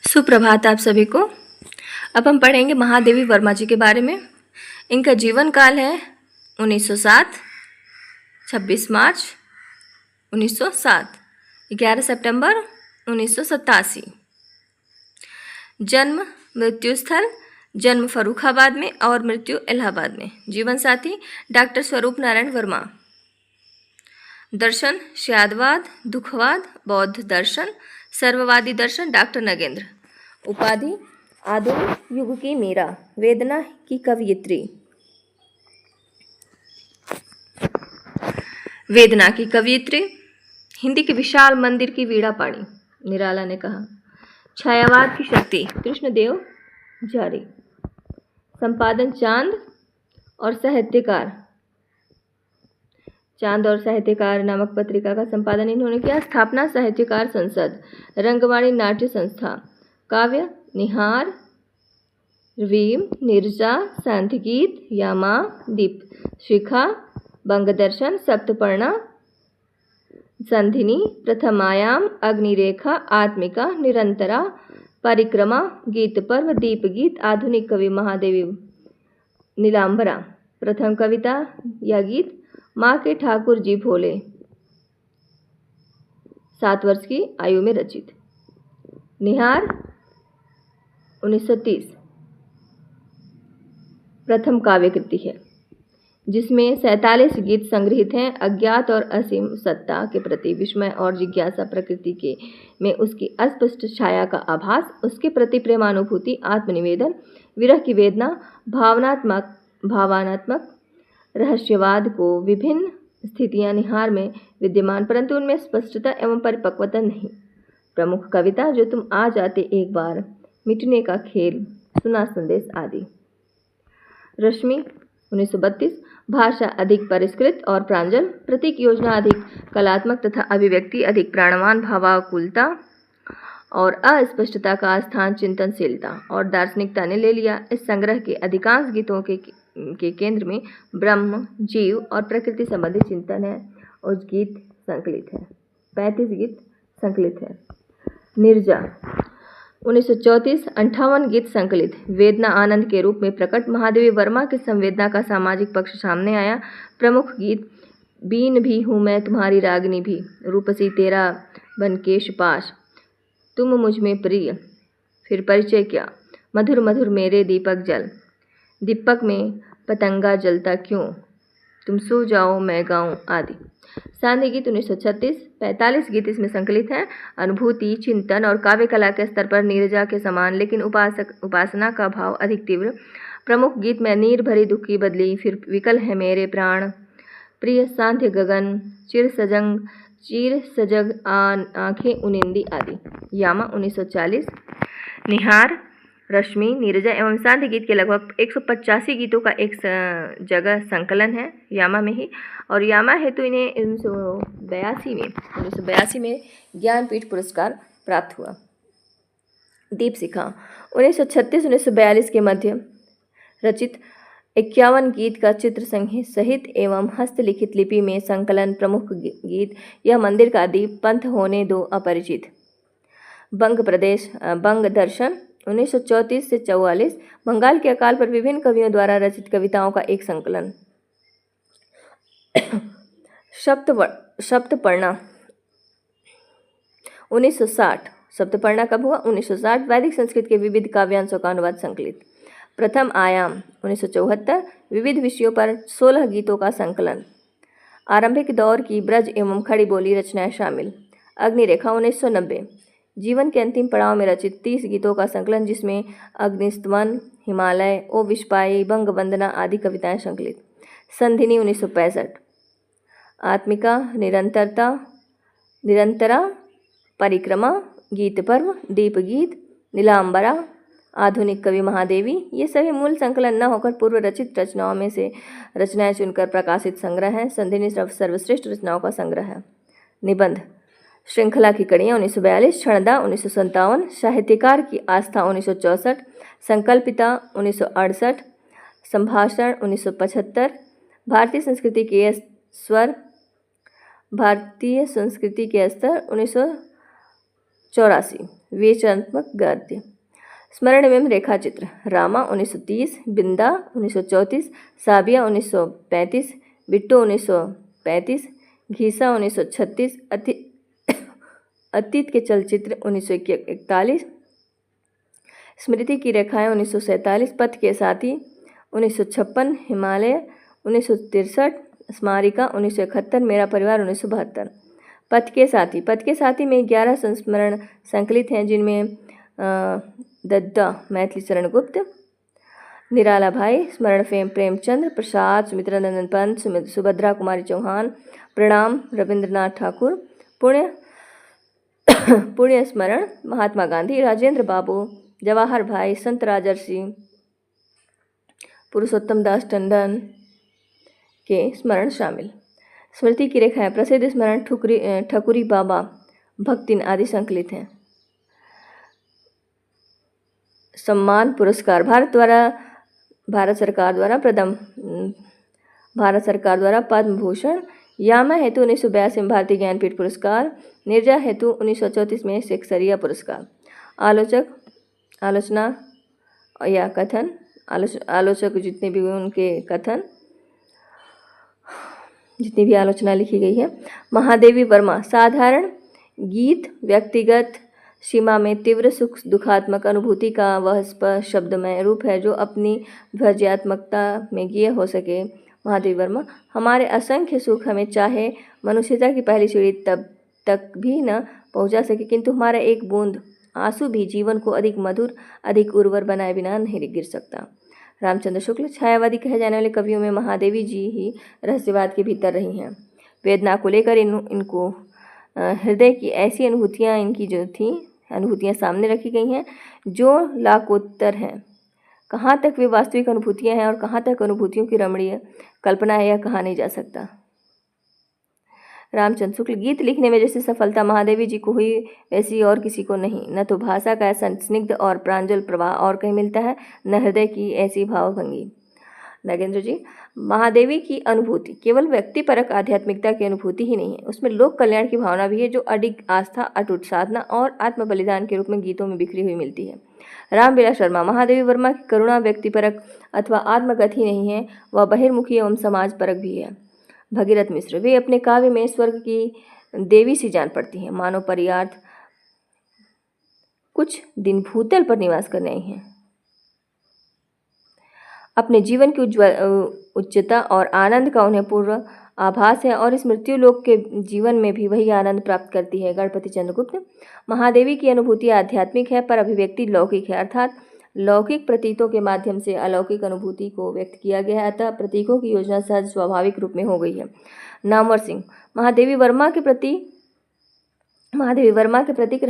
सुप्रभात आप सभी को। अब हम पढ़ेंगे महादेवी वर्मा जी के बारे में। इनका जीवन काल है 1907, 26 मार्च 1907, 11 सितंबर 1987। जन्म मृत्यु स्थल जन्म फर्रुखाबाद में और मृत्यु इलाहाबाद में। जीवन साथी डॉक्टर स्वरूप नारायण वर्मा। दर्शन श्यादवाद, दुखवाद, बौद्ध दर्शन, सर्ववादी दर्शन डॉक्टर नगेंद्र। उपाधि आधुनिक युग की मीरा, वेदना की कवयित्री। वेदना की कवयित्री, हिंदी के विशाल मंदिर की वीणा पाणी, निराला ने कहा। छायावाद की शक्ति, कृष्णदेव जारी। संपादन चांद और साहित्यकार, चांद और साहित्यकार नामक पत्रिका का संपादन इन्होंने किया। स्थापना साहित्यकार संसद, रंगवाणी नाट्य संस्था। काव्य निहार, रवीम, निर्जा, शांतिगीत, यामा, दीप शिखा, बंगदर्शन, सप्तपर्णा, संधिनी, प्रथम आयाम, अग्निरेखा, आत्मिका, निरंतरा, परिक्रमा, गीत पर्व, दीप गीत, आधुनिक कवि महादेवी नीलांबरा। प्रथम कविता या गीत माँ के ठाकुर जी भोले, 7 वर्ष की आयु में रचित। निहार 1930 प्रथम काव्य कृति है जिसमें 47 गीत संग्रहित हैं। अज्ञात और असीम सत्ता के प्रति विस्मय और जिज्ञासा, प्रकृति के में उसकी अस्पष्ट छाया का आभास, उसके प्रति प्रेमानुभूति, आत्मनिवेदन, विरह की वेदना, भावनात्मक रहस्यवाद को विभिन्न स्थितियां निहार में विद्यमान, परंतु उनमें स्पष्टता एवं परिपक्वता नहीं। प्रमुख कविता जो तुम आ जाते एक बार, मिटने का खेल, सुना संदेश आदि। रश्मि 1932 भाषा अधिक परिष्कृत और प्रांजल, प्रतीक योजना अधिक कलात्मक तथा अभिव्यक्ति अधिक प्राणवान, भावाकुलता और अस्पष्टता का स्थान चिंतनशीलता और दार्शनिकता ने ले लिया। इस संग्रह के अधिकांश गीतों के केंद्र में ब्रह्म, जीव और प्रकृति संबंधी चिंतन है। उस गीत संकलित है 35 गीत संकलित है। निर्जा 1934 58 गीत संकलित। वेदना आनंद के रूप में प्रकट, महादेवी वर्मा की संवेदना का सामाजिक पक्ष सामने आया। प्रमुख गीत बीन भी हूँ मैं तुम्हारी रागनी भी, रूपसी तेरा बनकेश पाश, तुम मुझ में प्रिय, फिर परिचय क्या, मधुर मधुर मेरे दीपक जल, दीपक में पतंगा जलता क्यों, तुम सो जाओ मैं गाऊं आदि। सांध्य गीत 1936 45 गीत इसमें संकलित हैं। अनुभूति, चिंतन और काव्य कला के स्तर पर नीरजा के समान, लेकिन उपासना का भाव अधिक तीव्र। प्रमुख गीत में नीर भरी दुख की बदली, फिर विकल है मेरे प्राण, प्रिय सांध्य गगन, चिर सजग आंखें उनिंदी आदि। यामा 1940। निहार, रश्मि, नीरजा एवं सांध्य गीत के लगभग 185 गीतों का एक जगह संकलन है यामा में ही। और यामा हेतु इन्हें 1982 में ज्ञानपीठ पुरस्कार प्राप्त हुआ। दीपशिखा 1936-1942 के मध्य रचित 51 गीत का चित्र सहित एवं हस्तलिखित लिपि में संकलन। प्रमुख गीत यह मंदिर का दीप, पंथ होने दो अपरिचित, बंग प्रदेश, बंग दर्शन 1934 से 44, बंगाल के अकाल पर विभिन्न कवियों द्वारा रचित कविताओं का एक संकलन। सप्तपर्णा 1960। सप्तपर्णा कब हुआ? 1960। वैदिक संस्कृत के विविध काव्यांशों का अनुवाद संकलित। प्रथम आयाम 1974 विविध विषयों पर 16 गीतों का संकलन। आरंभिक दौर की ब्रज एवं खड़ी बोली रचनाएं शामिल। अग्निरेखा 1990 जीवन के अंतिम पड़ाव में रचित 30 गीतों का संकलन, जिसमें अग्निस्तवन, हिमालय, ओ विश्वाई, बंग वंदना आदि कविताएं संकलित। संधिनी 1965 आत्मिका, निरंतरा, परिक्रमा, गीत पर्व, दीप गीत, नीलांबरा, आधुनिक कवि महादेवी, ये सभी मूल संकलन न होकर पूर्व रचित रचनाओं में से रचनाएं चुनकर प्रकाशित संग्रह हैं। संधिनी सर्वश्रेष्ठ रचनाओं का संग्रह है। निबंध श्रृंखला की कड़ियाँ 1942, क्षणदा 1957, साहित्यकार की आस्था 1964, संकल्पिता 1968, संभाषण 1975, भारतीय संस्कृति के स्तर 1974 84 विवेचनात्मक गद्य। स्मरण एवं रेखाचित्र। रामा 1930, बिंदा 1934, साबिया 1935, बिट्टू 1935, घीसा 1936, अतीत के चलचित्र 1941, स्मृति की रेखाएं 1947, पथ के साथी 1956, हिमालय 1963, स्मारिका 1971, मेरा परिवार 1972। पथ के साथी में 11 संस्मरण संकलित हैं, जिनमें दद्दा मैथिली शरण गुप्त, निराला भाई, स्मरण प्रेमचंद्र प्रसाद, सुमित्रा नंदन पंत, सुभद्रा कुमारी चौहान, प्रणाम रविंद्रनाथ ठाकुर, पुण्य स्मरण महात्मा गांधी, राजेंद्र बाबू, जवाहर भाई, संत राजर्षि पुरुषोत्तम दास टंडन के स्मरण शामिल। स्मृति की रेखाएं प्रसिद्ध स्मरण ठकुरी बाबा, भक्तिन आदि संकलित हैं। सम्मान पुरस्कार भारत सरकार द्वारा पद्म भूषण, यामा हेतु 1982 में भारतीय ज्ञानपीठ पुरस्कार, निर्जा हेतु 1934 में शेक्सपियर पुरस्कार। आलोचना या कथन, आलोचक जितने भी उनके कथन, जितनी भी आलोचना लिखी गई है। महादेवी वर्मा, साधारण गीत व्यक्तिगत सीमा में तीव्र सुख दुखात्मक अनुभूति का वह स्पष्ट शब्दमय रूप है जो अपनी ध्वजात्मकता में गिये हो सके। महादेवी वर्मा, हमारे असंख्य सुख हमें चाहे मनुष्यता की पहली सीढ़ी तब तक भी न पहुंचा सके, किंतु हमारा एक बूंद आंसू भी जीवन को अधिक मधुर, अधिक उर्वर बनाए बिना नहीं गिर सकता। रामचंद्र शुक्ल, छायावादी कहे जाने वाले कवियों में महादेवी जी ही रहस्यवाद के भीतर रही हैं। वेदना को लेकर इनको हृदय की ऐसी अनुभूतियाँ सामने रखी गई हैं जो लाखोत्तर हैं। कहाँ तक वे वास्तविक अनुभूतियाँ हैं और कहाँ तक अनुभूतियों की रमणीय कल्पना है, यह कहा नहीं जा सकता। रामचंद्र शुक्ल, गीत लिखने में जैसी सफलता महादेवी जी को हुई वैसी और किसी को नहीं। न तो भाषा का ऐसा स्निग्ध और प्रांजल प्रवाह और कहीं मिलता है, न हृदय की ऐसी भावभंगी। नागेंद्र जी, महादेवी की अनुभूति केवल व्यक्तिपरक आध्यात्मिकता की अनुभूति ही नहीं है, उसमें लोक कल्याण की भावना भी है जो अडिग आस्था, अटूट साधना और आत्म बलिदान के रूप में गीतों में बिखरी हुई मिलती है। रामविलास शर्मा, महादेवी वर्मा की करुणा व्यक्तिपरक अथवा आत्मगत ही नहीं है, वह बहिर्मुखी एवं समाजपरक भी है। भगीरथ मिश्र, वे अपने काव्य में स्वर्ग की देवी सी जान पड़ती हैं, मानो परियार्थ कुछ दिन भूतल पर निवास करने आई हैं। अपने जीवन की उच्चता और आनंद का उन्हें पूर्व आभास है और इस मृत्यु लोक के जीवन में भी वही आनंद प्राप्त करती है। गणपति चंद्रगुप्त, महादेवी की अनुभूति आध्यात्मिक है पर अभिव्यक्ति लौकिक है, अर्थात लौकिक प्रतीतों के माध्यम से अलौकिक अनुभूति को व्यक्त किया गया है, अतः प्रतीकों की योजना सहज स्वाभाविक रूप में हो गई है। नामवर सिंह, महादेवी वर्मा के प्रतीक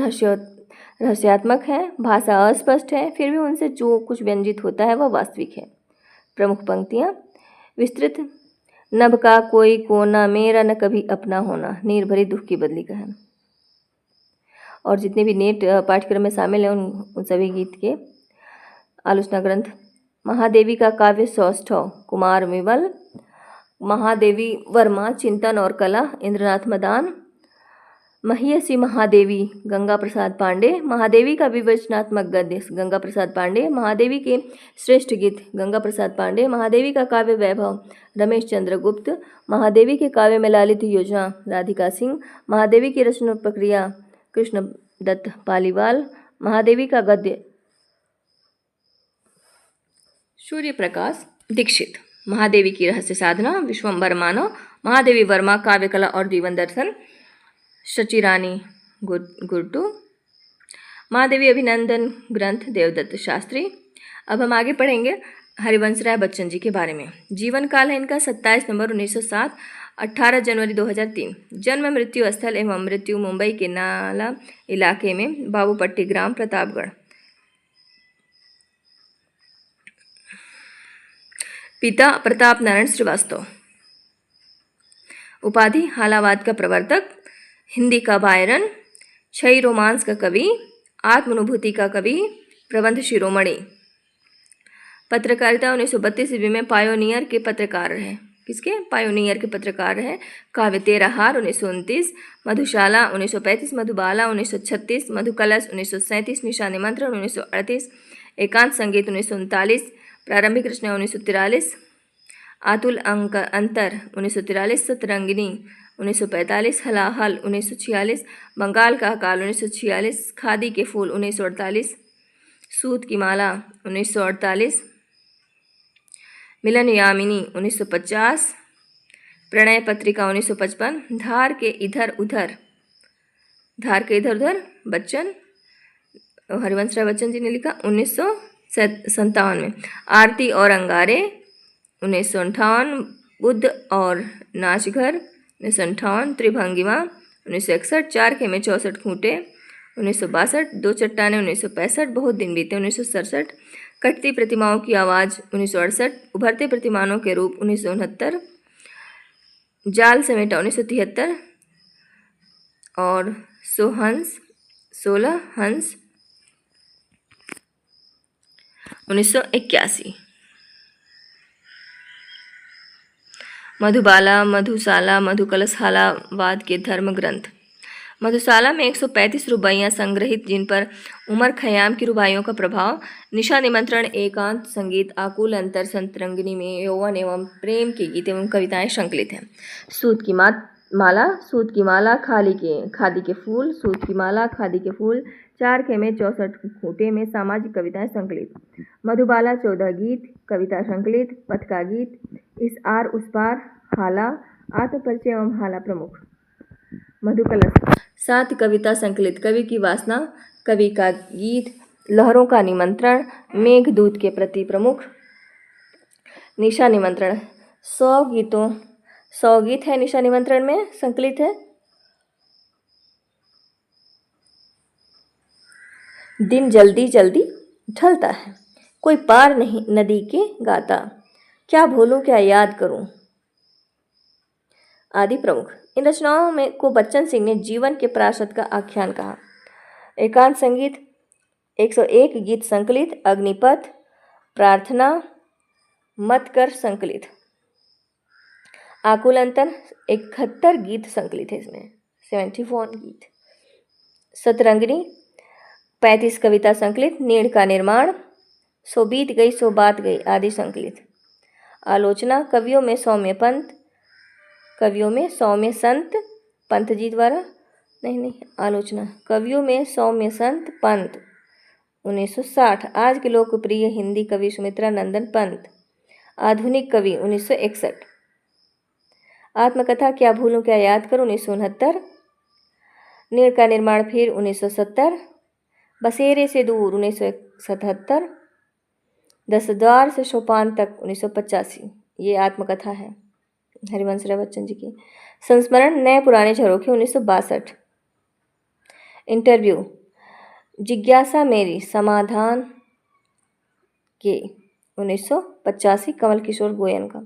रहस्यात्मक है, भाषा अस्पष्ट है, फिर भी उनसे जो कुछ व्यंजित होता है वह वास्तविक है। प्रमुख पंक्तियाँ, विस्तृत नभ का कोई कोना मेरा न कभी अपना होना, नीर भरी दुख की बदली कहन। और जितने भी नेट पाठ्यक्रम में शामिल हैं उन सभी गीत के आलोचना ग्रंथ। महादेवी का काव्य सौष्ठव, कुमार विमल। महादेवी वर्मा, चिंतन और कला, इंद्रनाथ मदान। महियसी महादेवी, गंगा प्रसाद पांडे। महादेवी का विवेचनात्मक गद्य, गंगा प्रसाद पांडे। महादेवी के श्रेष्ठ गीत, गंगा प्रसाद पांडे। महादेवी का काव्य वैभव, रमेश चंद्र गुप्त। महादेवी के काव्य में लालित योजना, राधिका सिंह। महादेवी की रचना प्रक्रिया, कृष्ण दत्त पालीवाल। महादेवी का गद्य, सूर्य प्रकाश दीक्षित। महादेवी की रहस्य साधना, विश्वम्बर मानव। महादेवी वर्मा, काव्य कला और जीवन दर्शन, शचिरानी गुड्डू। महादेवी अभिनंदन ग्रंथ, देवदत्त शास्त्री। अब हम आगे पढ़ेंगे हरिवंश राय बच्चन जी के बारे में। जीवन काल है इनका 27 नवंबर 1907, 18 जनवरी 2003। जन्म मृत्यु स्थल एवं मृत्यु मुंबई के नाला इलाके में, बाबूपट्टी ग्राम, प्रतापगढ़। पिता प्रताप नारायण श्रीवास्तव। उपाधि हालावाद का प्रवर्तक, हिंदी का बायरन, क्षय रोमांस का कवि, आत्मानुभूति का कवि, प्रबंध शिरोमणि। पत्रकारिता 1932 ईस्वी में पायोनियर के पत्रकार रहे। किसके? पायोनियर के पत्रकार हैं। काव्य तेरा हार 1929, मधुशाला 1935, मधुबाला 1936, मधुकलश 1937, निशा निमंत्रण 1938, एकांत संगीत 1939, प्रारंभिक रचना 1943, आतुल अंक अंतर 1943, सतरंगिनी 1945, हलाहल 1946, बंगाल का अकाल 1946, खादी के फूल 1948, सूत की माला 1948, मिलन यामिनी 1950, प्रणय पत्रिका 1955, धार के इधर उधर बच्चन, हरिवंश राय बच्चन जी ने लिखा 1957 में, आरती और अंगारे 1958, बुद्ध और नाचघर 1958, त्रिभंगिमा 1961, चार खेमे 64 खूंटे 1962, दो चट्टाने 1965, बहुत दिन बीते 1967, कटती प्रतिमाओं की आवाज़ 1968, उभरते प्रतिमानों के रूप 1969, जाल समेटा 1973 और 16 हंस 1981। मधुबाला, मधुशाला, मधुकलशहालावाद के धर्म ग्रंथ। मधुशाला में 135 रुबाइयाँ संग्रहित, जिन पर उमर खयाम की रुबाइयों का प्रभाव। निशा निमंत्रण एकांत संगीत, आकुल अंतर, संतरंगिनी में यौवन एवं प्रेम के गीत एवं कविताएं संकलित हैं। सूत की माला, खादी के फूल, सूत की माला, खादी के फूल, चार खेमे 64 खूंटे में सामाजिक कविताएं संकलित। मधुबाला 14 गीत, कविता संकलित, पथ का गीत, इस आर उस पार, हाला, आत्मपरिचय एवं हाला प्रमुख। मधुकलश 7 कविता संकलित, कवि की वासना, कवि का गीत, लहरों का निमंत्रण, मेघदूत के प्रति प्रमुख। निशा निमंत्रण 100 गीत है निशा निमंत्रण में संकलित है। दिन जल्दी जल्दी ढलता है, कोई पार नहीं नदी के गाता, क्या भूलूं क्या याद करूं आदि प्रमुख। इन रचनाओं में को बच्चन सिंह ने जीवन के प्राशद का आख्यान कहा। एकांत संगीत 101 गीत संकलित, अग्निपथ, प्रार्थना, मत कर संकलित। आकुल अंतर 71 गीत संकलित है इसमें, 74 गीत। सतरंगिनी 35 कविता संकलित, नीड़ का निर्माण, सो बीत गई सो बात गई आदि संकलित। आलोचना कवियों में सौम्य संत पंत जी द्वारा आलोचना कवियों में सौम्य संत पंत 1960, आज के लोकप्रिय हिंदी कवि सुमित्रा नंदन पंत, आधुनिक कवि 1961। आत्मकथा क्या भूलूं क्या याद करूं 1969, नीड़ का निर्माण फिर 1970, बसेरे से दूर 1977, 10 द्वार से सोपान तक 1985। ये आत्मकथा है हरिवंश राय बच्चन जी की। संस्मरण नए पुराने झरोखे 1962। इंटरव्यू जिज्ञासा मेरी समाधान के 1985, कमल किशोर गोयन का।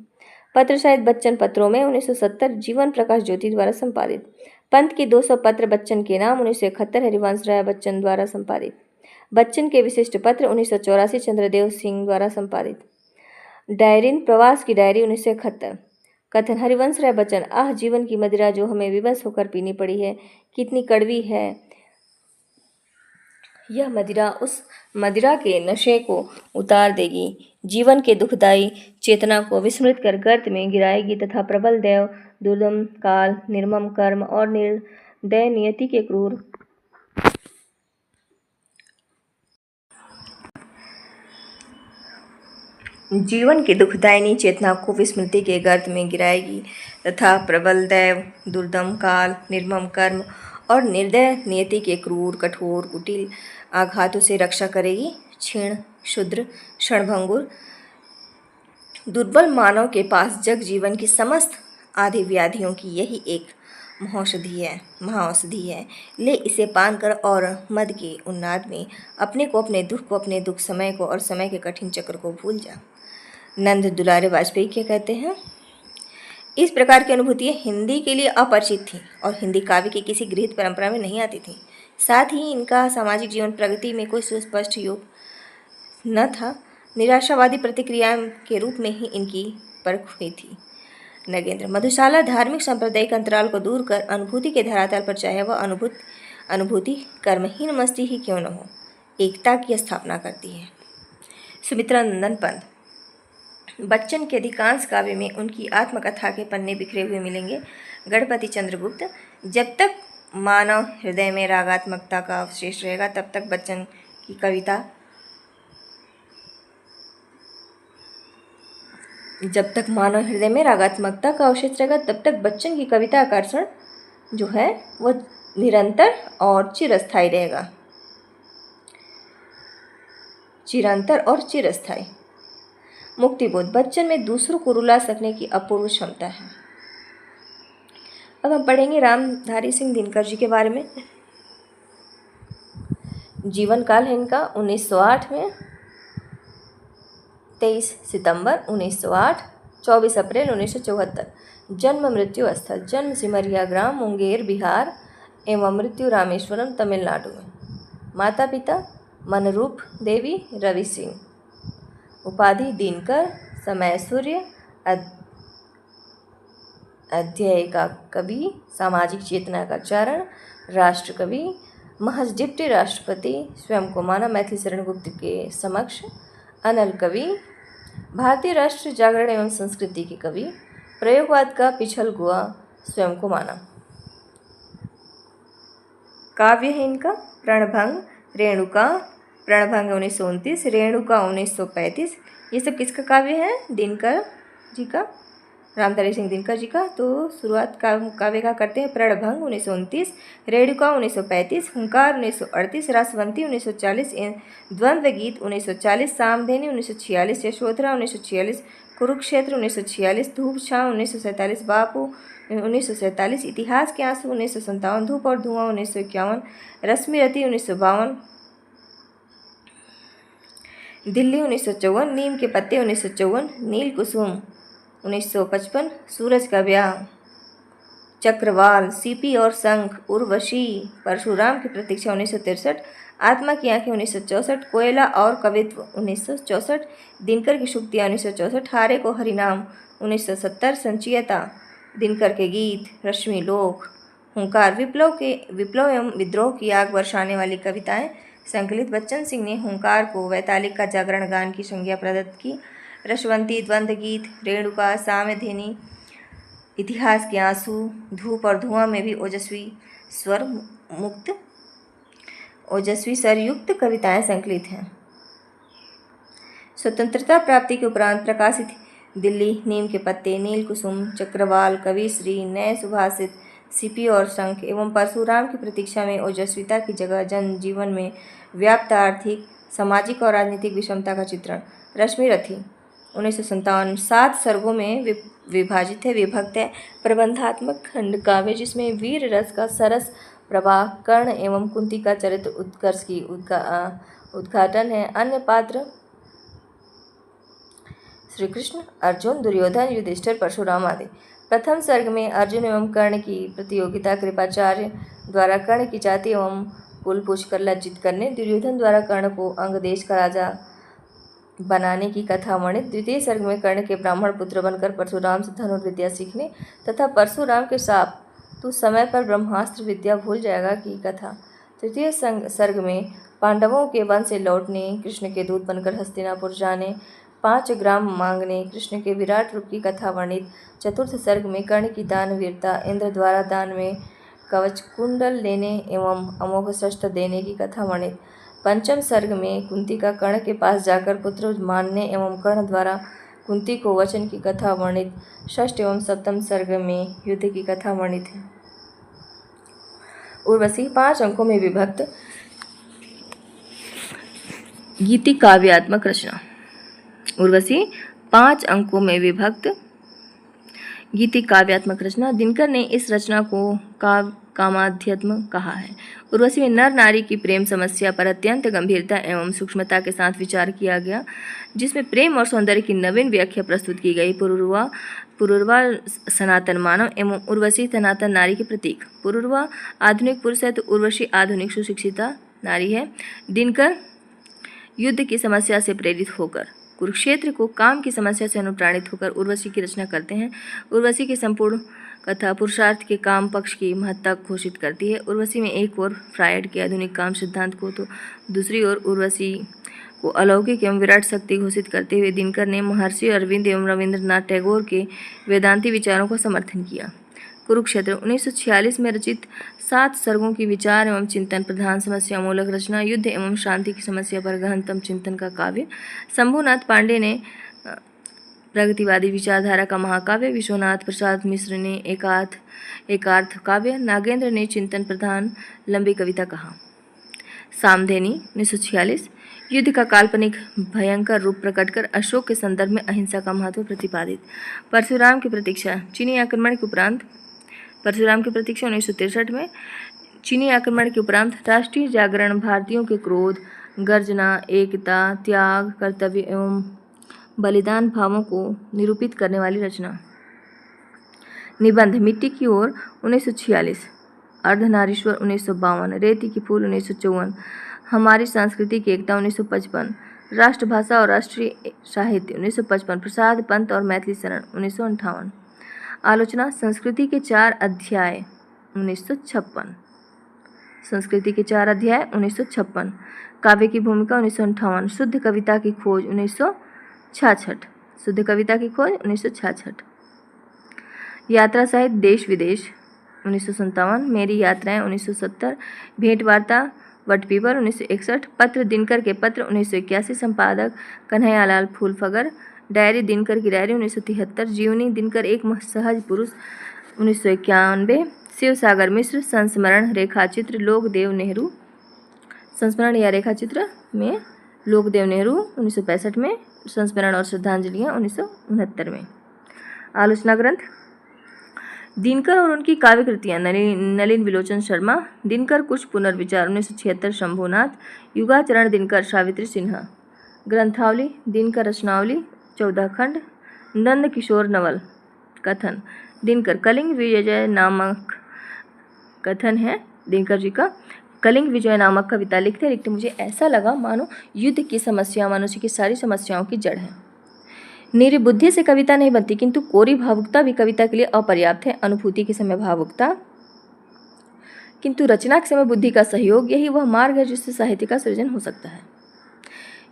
पत्र शायद बच्चन पत्रों में 1970, जीवन प्रकाश ज्योति द्वारा संपादित। पंत की 200 पत्र बच्चन के नाम 1971, हरिवंश राय बच्चन द्वारा संपादित। बच्चन के विशिष्ट पत्र 1984, चंद्रदेव सिंह द्वारा संपादित। डायरीन प्रवास की डायरी 1971। कथन हरिवंश राय बच्चन, आह जीवन की मदिरा जो हमें विवश होकर पीनी पड़ी है, कितनी कड़वी है। यह मदिरा उस मदिरा के नशे को उतार देगी, जीवन के दुखदायी चेतना को विस्मृत कर गर्त में गिराएगी तथा प्रबल दैव, दुर्दम काल, निर्मम कर्म और निर्दय नियति के क्रूर जीवन के दुखदायिनी चेतना को विस्मृति के गर्त में गिराएगी तथा प्रबल दैव, दुर्दम काल, निर्मम कर्म और निर्दय नियति के क्रूर, कठोर, कुटिल आघातों से रक्षा करेगी। क्षीण, क्षुद्र, क्षणभंगुर, दुर्बल मानव के पास जग जीवन की समस्त आदि व्याधियों की यही एक महाऔषधि है। ले इसे पान कर और मद के उन्नाद में अपने को, अपने दुख को, अपने दुख समय को और समय के कठिन चक्र को भूल जा। नंद दुलारे वाजपेयी क्या कहते हैं? इस प्रकार की अनुभूतियाँ हिंदी के लिए अपरिचित थीं और हिंदी काव्य की किसी गृहीत परंपरा में नहीं आती थीं। साथ ही इनका सामाजिक जीवन प्रगति में कोई सुस्पष्ट योग न था। निराशावादी प्रतिक्रिया के रूप में ही इनकी परख हुई थी। नगेंद्र। मधुशाला धार्मिक सांप्रदायिक अंतराल को दूर कर अनुभूति के धरातल पर, चाहे वह अनुभूति कर्महीन मस्ती ही क्यों न हो, एकता की स्थापना करती है। सुमित्रा नंदन पंत। बच्चन के अधिकांश काव्य में उनकी आत्मकथा के पन्ने बिखरे हुए मिलेंगे। गणपति चंद्रगुप्त। जब तक मानव हृदय में रागात्मकता का अवशेष रहेगा तब तक बच्चन की कविता आकर्षण जो है वो निरंतर और चिरस्थायी। मुक्तिबोध। बच्चन में दूसरों को रुला सकने की अपूर्व क्षमता है। अब हम पढ़ेंगे रामधारी सिंह दिनकर जी के बारे में। जीवन काल है इनका 1908 में 23 सितंबर 1908, 24 अप्रैल 1974। जन्म मृत्यु स्थल। जन्म सिमरिया ग्राम मुंगेर बिहार एवं मृत्यु रामेश्वरम तमिलनाडु में। माता पिता मनरूप देवी रवि सिंह। उपाधि दिनकर। समय सूर्य। अध्यय का कवि। सामाजिक चेतना का चारण। राष्ट्र कवि। महज डिप्टी राष्ट्रपति स्वयं को माना मैथिली शरण गुप्त के समक्ष। अनल कवि। भारतीय राष्ट्र जागरण एवं संस्कृति के कवि। प्रयोगवाद का पिछल गुआ स्वयं को माना। काव्य है इनका प्रणभंग, रेणुका। प्रणभंग 1929, रेणुका 1935। ये सब किसका काव्य है? दिनकर जी का, रामधारी सिंह दिनकर जी का। तो शुरुआत काव्य का करते हैं। प्रणभंग 1929, रेणुका 1935, हुंकार 1938, रासवंती 1940, द्वंद्व गीत 1940, सामधेनी 1946, यशोधरा 1946, कुरुक्षेत्र 1946, धूप छाँव 1947, बापू 1947, इतिहास के आंसू 1957, धूप और धुआं 1951, रश्मि रति 1952, दिल्ली 1954, नीम के पत्ते 1954, नील कुसुम 1955, सूरज का ब्याह, चक्रवाल, सीपी और शंख, उर्वशी, परशुराम की प्रतीक्षा 1963, आत्मा की आंखें 1964, कोयला और कवित्व 1964, दिनकर की शुक्तियाँ 1964, हारे को हरिनाम 1970, संचयता, दिनकर के गीत, रश्मि लोक, हुंकार, विप्लव एवं विद्रोह की आग बरसाने वाली कविताएं संकलित। बच्चन सिंह ने हुंकार को वैतालिक का जागरण गान की संज्ञा प्रदत्त की। रसवंती, द्वंद्व गीत, रेणुका, सामधेनी, इतिहास के आंसू, धूप और धुआं में भी ओजस्वी स्वरयुक्त कविताएं संकलित हैं। स्वतंत्रता प्राप्ति के उपरांत प्रकाशित दिल्ली, नीम के पत्ते, नील कुसुम, चक्रवाल, कविश्री, नए सुभाषित, सीपी और शंख एवं परशुराम की प्रतीक्षा में ओजस्विता की जगह जनजीवन में व्याप्त आर्थिक, सामाजिक और राजनीतिक विषमता का चित्रण। रश्मि रथी 1957, 7 सर्गों में विभाजित है, विभक्त है। प्रबंधात्मक खंड काव्य जिसमें वीर रस का सरस प्रवाह, कर्ण एवं कुंती का चरित्र उत्कर्ष की उद्घाटन है। अन्य पात्र श्री कृष्ण, अर्जुन, दुर्योधन, युधिष्ठिर, परशुराम आदि। प्रथम सर्ग में अर्जुन एवं कर्ण की प्रतियोगिता, कृपाचार्य द्वारा कर्ण की जाति एवं कुल पूछकर लज्जित करने, दुर्योधन द्वारा कर्ण को अंग देश का राजा बनाने की कथा वर्णित। द्वितीय सर्ग में कर्ण के ब्राह्मण पुत्र बनकर परशुराम से धनुर्विद्या सीखने तथा परशुराम के शाप, तू समय पर ब्रह्मास्त्र विद्या भूल जाएगा की कथा। तृतीय सर्ग में पांडवों के वन से लौटने, कृष्ण के दूत बनकर हस्तिनापुर जाने, 5 ग्राम मांगने, कृष्ण के विराट रूप की कथा वर्णित। चतुर्थ सर्ग में कर्ण की दानवीरता, इंद्र द्वारा दान में कवच कुंडल लेने एवं अमोघ शस्त्र देने की कथा वर्णित। पंचम सर्ग में कुंती का कर्ण के पास जाकर पुत्र मानने एवं कर्ण द्वारा कुंती को वचन की कथा वर्णित। षष्ठ एवं सप्तम सर्ग में युद्ध की कथा वर्णित है। उर्वशी 5 अंकों में विभक्त गीतिक काव्यात्मक रचना। उर्वशी 5 अंकों में विभक्त गीतिक काव्यात्मक रचना। दिनकर ने इस रचना को कामाध्यात्म कहा है। उर्वशी में नर नारी की प्रेम समस्या पर अत्यंत गंभीरता एवं सूक्ष्मता के साथ विचार किया गया, जिसमें प्रेम और सौंदर्य की नवीन व्याख्या प्रस्तुत की गई। पुरुरवा सनातन मानव एवं उर्वशी सनातन नारी के प्रतीक। पुरुरवा आधुनिक पुरुष है तो उर्वशी आधुनिक सुशिक्षिता नारी है। दिनकर युद्ध की समस्या से प्रेरित होकर कुरुक्षेत्र को काम की समस्या से अनुप्राणित होकर उर्वशी की रचना करते हैं। उर्वशी की संपूर्ण कथा पुरुषार्थ के काम पक्ष की महत्ता घोषित करती है। उर्वशी में एक ओर फ्रायड के आधुनिक काम सिद्धांत को तो दूसरी ओर उर्वशी को अलौकिक एवं विराट शक्ति घोषित करते हुए दिनकर ने महर्षि अरविंद एवं रविंद्रनाथ टैगोर के वेदांती विचारों का समर्थन किया। कुरुक्षेत्र 1946 में रचित 7 सर्गों की विचार एवं चिंतन प्रधान समस्या मूलक रचना, युद्ध एवं शांति की समस्या पर गहनतम चिंतन का काव्य। शंभुनाथ पांडे ने प्रगतिवादी विचारधारा का महाकाव्य। विश्वनाथ प्रसाद मिश्र ने एकार्थ काव्य। नागेंद्र ने चिंतन प्रधान लंबी कविता कहा। सामधेनी 1946 युद्ध का काल्पनिक भयंकर रूप प्रकट कर अशोक के संदर्भ में अहिंसा का महत्व प्रतिपादित। परशुराम की प्रतीक्षा चीनी आक्रमण के उपरांत परशुराम की प्रतीक्षा 1963 में चीनी आक्रमण के उपरांत राष्ट्रीय जागरण, भारतीयों के क्रोध, गर्जना, एकता, त्याग, कर्तव्य एवं बलिदान भावों को निरूपित करने वाली रचना। निबंध मिट्टी की ओर 1946, अर्धनारीश्वर 1952, रेती की फूल 1954, हमारी सांस्कृतिक एकता 1955, राष्ट्रभाषा और राष्ट्रीय साहित्य 1955, प्रसाद पंत और मैथिली शरण 1958। आलोचना संस्कृति के 4 अध्याय 1956, संस्कृति के 4 अध्याय 1956, काव्य की भूमिका 1958, शुद्ध कविता की खोज 1966, शुद्ध कविता की खोज 1966, यात्रा सहित देश विदेश 1957, मेरी यात्राएं 1970, भेंट वार्ता वटपीपर 1961, पत्र दिनकर के पत्र 1981, संपादक कन्हैयालाल फूलफगर, डायरी दिनकर की डायरी 1973, जीवनी दिनकर एक सहज पुरुष 1991, शिव सागर मिश्र, संस्मरण रेखाचित्र लोकदेव नेहरू, संस्मरण या रेखाचित्र में लोकदेव नेहरू 1965 में, संस्मरण और श्रद्धांजलियाँ 1969 में। आलोचना ग्रंथ दिनकर और उनकी काव्य कृतियाँ नलिन विलोचन शर्मा, दिनकर कुछ पुनर्विचार 1976, शंभुनाथ, युगाचरण दिनकर, सावित्री सिन्हा। ग्रंथावली दिनकर रचनावली 14 खंड, नंद किशोर नवल कथन दिनकर, कलिंग विजय नामक कथन है दिनकर जी का। कलिंग विजय नामक कविता लिखते लिखते मुझे ऐसा लगा मानो युद्ध की समस्या मनुष्य की सारी समस्याओं की जड़ है। निर्बुद्धि से कविता नहीं बनती, किंतु कोरी भावुकता भी कविता के लिए अपर्याप्त है। अनुभूति के समय भावुकता, किंतु रचना के समय बुद्धि का सहयोग, यही वह मार्ग है जिससे साहित्य का सृजन हो सकता है।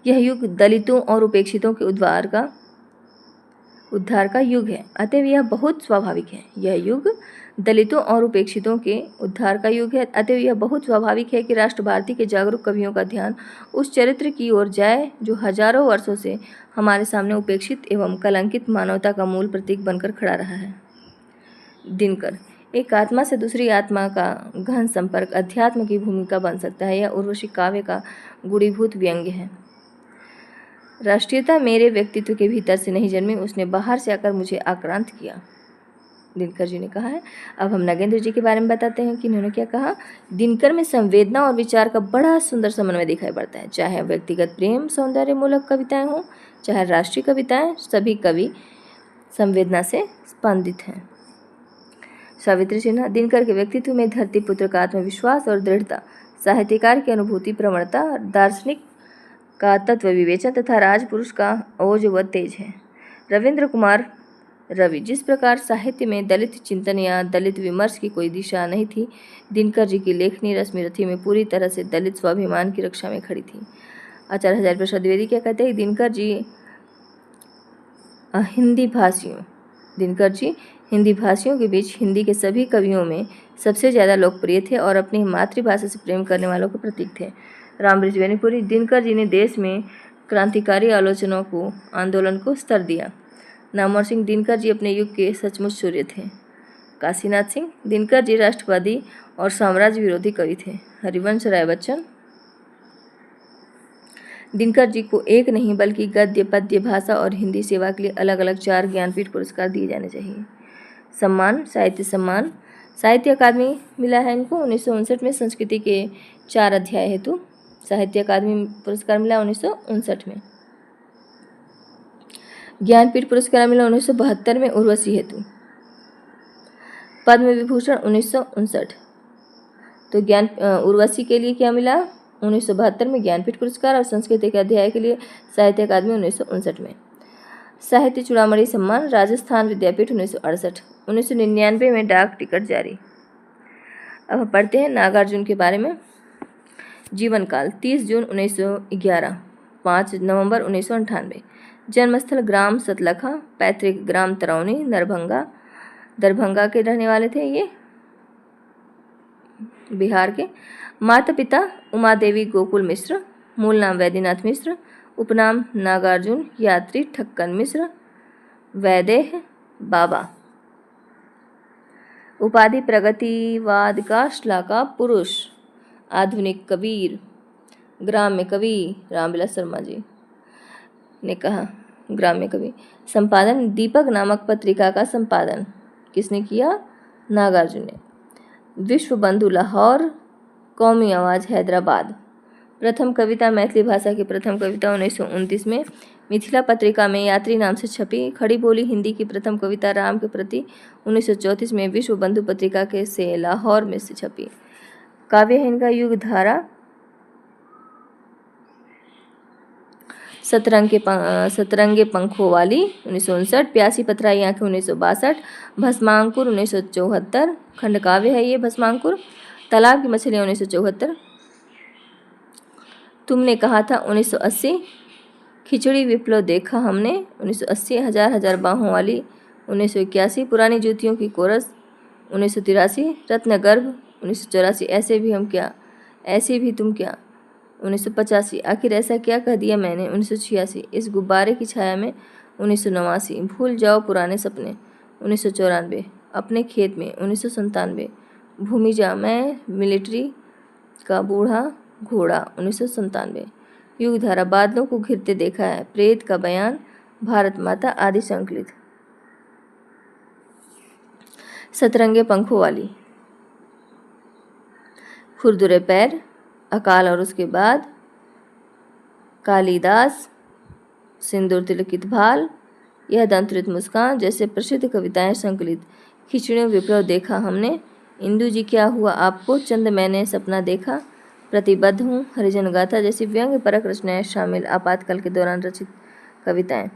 यह युग दलितों और उपेक्षितों के उद्धार का युग है, अतएव यह बहुत स्वाभाविक है। यह युग दलितों और उपेक्षितों के उद्धार का युग है, अतएव यह बहुत स्वाभाविक है कि राष्ट्र भारती के जागरूक कवियों का ध्यान उस चरित्र की ओर जाए जो हजारों वर्षों से हमारे सामने उपेक्षित एवं कलंकित मानवता का मूल प्रतीक बनकर खड़ा रहा है। दिनकर, एक आत्मा से दूसरी आत्मा का गहन संपर्क अध्यात्म की भूमिका बन सकता है। यह उर्वशी काव्य का गुणीभूत व्यंग्य है। राष्ट्रीयता मेरे व्यक्तित्व के भीतर से नहीं जन्मी, उसने बाहर से आकर मुझे आक्रांत किया, दिनकर जी ने कहा है। अब हम नगेंद्र जी के बारे में बताते हैं कि उन्होंने क्या कहा। दिनकर में संवेदना और विचार का बड़ा सुंदर समन्वय दिखाई पड़ता है। चाहे व्यक्तिगत प्रेम सौंदर्य मूलक कविताएं हों, चाहे राष्ट्रीय कविताएं, सभी कवि संवेदना से स्पंदित हैं। सावित्री सिन्हा, दिनकर के व्यक्तित्व में धरती पुत्र का आत्मविश्वास और दृढ़ता, साहित्यकार की अनुभूति प्रवणता, दार्शनिक का तत्व विवेचन तथा राजपुरुष का ओज व तेज है। रविंद्र कुमार रवि, जिस प्रकार साहित्य में दलित चिंतन या दलित विमर्श की कोई दिशा नहीं थी, दिनकर जी की लेखनी रश्मिरथी में पूरी तरह से दलित स्वाभिमान की रक्षा में खड़ी थी। आचार्य हजारी प्रसाद द्विवेदी क्या कहते हैं, दिनकर जी हिंदी भाषियों के बीच हिंदी के सभी कवियों में सबसे ज़्यादा लोकप्रिय थे और अपनी मातृभाषा से प्रेम करने वालों के प्रतीक थे। रामबृज बेनीपुरी, दिनकर जी ने देश में क्रांतिकारी आंदोलन को स्तर दिया। नामवर सिंह, दिनकर जी अपने युग के सचमुच सूर्य थे। काशीनाथ सिंह, दिनकर जी राष्ट्रवादी और साम्राज्य विरोधी कवि थे। हरिवंश राय बच्चन, दिनकर जी को एक नहीं बल्कि गद्य, पद्य, भाषा और हिंदी सेवा के लिए अलग अलग 4 ज्ञानपीठ पुरस्कार दिए जाने चाहिए। सम्मान, साहित्य सम्मान, साहित्य अकादमी मिला है इनको 1959 में संस्कृति के 4 अध्याय हेतु साहित्य अकादमी पुरस्कार मिला 1959 में। ज्ञानपीठ पुरस्कार मिला 1972 में उर्वशी हेतु। पद्म विभूषण 1959। तो उर्वशी के लिए क्या मिला, 1972 में ज्ञानपीठ पुरस्कार और संस्कृत के अध्याय के लिए साहित्य अकादमी 1959 में। साहित्य चूड़ामणि सम्मान राजस्थान विद्यापीठ 1968। 1999 में डाक टिकट जारी। अब हम पढ़ते हैं नागार्जुन के बारे में। जीवन काल 30 जून 1911, 5 नवंबर 1998। जन्मस्थल ग्राम सतलखा, पैतृक ग्राम तरौनी, दरभंगा के रहने वाले थे ये, बिहार के। माता पिता उमा देवी गोकुल मिश्र, मूल नाम वैद्यनाथ मिश्र, उपनाम नागार्जुन, यात्री ठक्कन मिश्र, वैदेह बाबा, उपाधि प्रगतिवाद का श्लाघा पुरुष, आधुनिक कबीर, ग्राम्य कवि रामविलास शर्मा जी ने कहा ग्राम्य कवि। संपादन दीपक नामक पत्रिका का संपादन किसने किया? नागार्जुन ने। विश्व बंधु लाहौर, कौमी आवाज़ हैदराबाद। प्रथम कविता मैथिली भाषा की प्रथम कविता 1929 में मिथिला पत्रिका में यात्री नाम से छपी। खड़ी बोली हिंदी की प्रथम कविता राम के प्रति 1934 में विश्व बंधु पत्रिका के से लाहौर में से छपी। काव्य है इनका युग धारा, सतरंगे पंखों वाली 1959, प्यासी पथराई आंखें 1962, भस्मांकुर 1974, खंड काव्य है ये भस्मांकुर। तालाब की मछलियाँ 1974, तुमने कहा था 1980, खिचड़ी विप्लव देखा हमने 1980, हजार हजार बाहों वाली 1981, पुरानी जूतियों की कोरस 1983, रत्नगर्भ 1984, ऐसे भी हम क्या, ऐसे भी तुम क्या 1985, आखिर ऐसा क्या कह दिया मैंने 1986, इस गुब्बारे की छाया में 1989, भूल जाओ पुराने सपने 1994, अपने खेत में 1997, भूमिजा मैं मिलिट्री का बूढ़ा घोड़ा 1997, युग धारा बादलों को घिरते देखा है, प्रेत का बयान, भारत माता आदि संकलित। सतरंगे पंखों वाली, खुरदुरे पैर, अकाल और उसके बाद, कालिदास, सिंदूर तिलकित भाल, यह दंतरित मुस्कान जैसे प्रसिद्ध कविताएं संकलित। खिचड़ियों विप्लव देखा हमने, इंदु जी क्या हुआ आपको, चंद मैंने सपना देखा, प्रतिबद्ध हूँ, हरिजन गाथा जैसी व्यंग्य परक रचनाएं शामिल। आपातकाल के दौरान रचित कविताएं।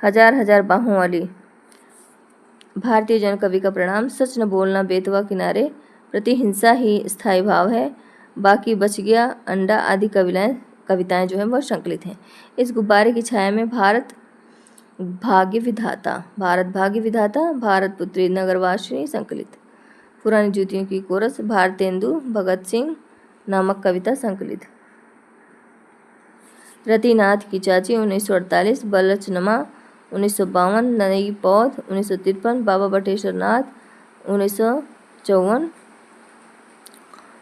हजार हजार बाहों वाली, भारतीय जन कवि का प्रणाम, सच न बोलना बेतवा किनारे, प्रतिहिंसा ही स्थायी भाव है, बाकी बच गया अंडा आदि कविताएं जो है वह संकलित हैं। इस गुब्बारे की छाया में, भारत भाग्य विधाता, भारत पुत्री नगरवासिनी संकलित। पुरानी जूतियों की कोरस, भारतेंदु भगत सिंह नामक कविता संकलित। रतिनाथ की चाची 1948, बलचनमा 1952, नई पौध 1953, बाबा बटेश्वर नाथ 1954,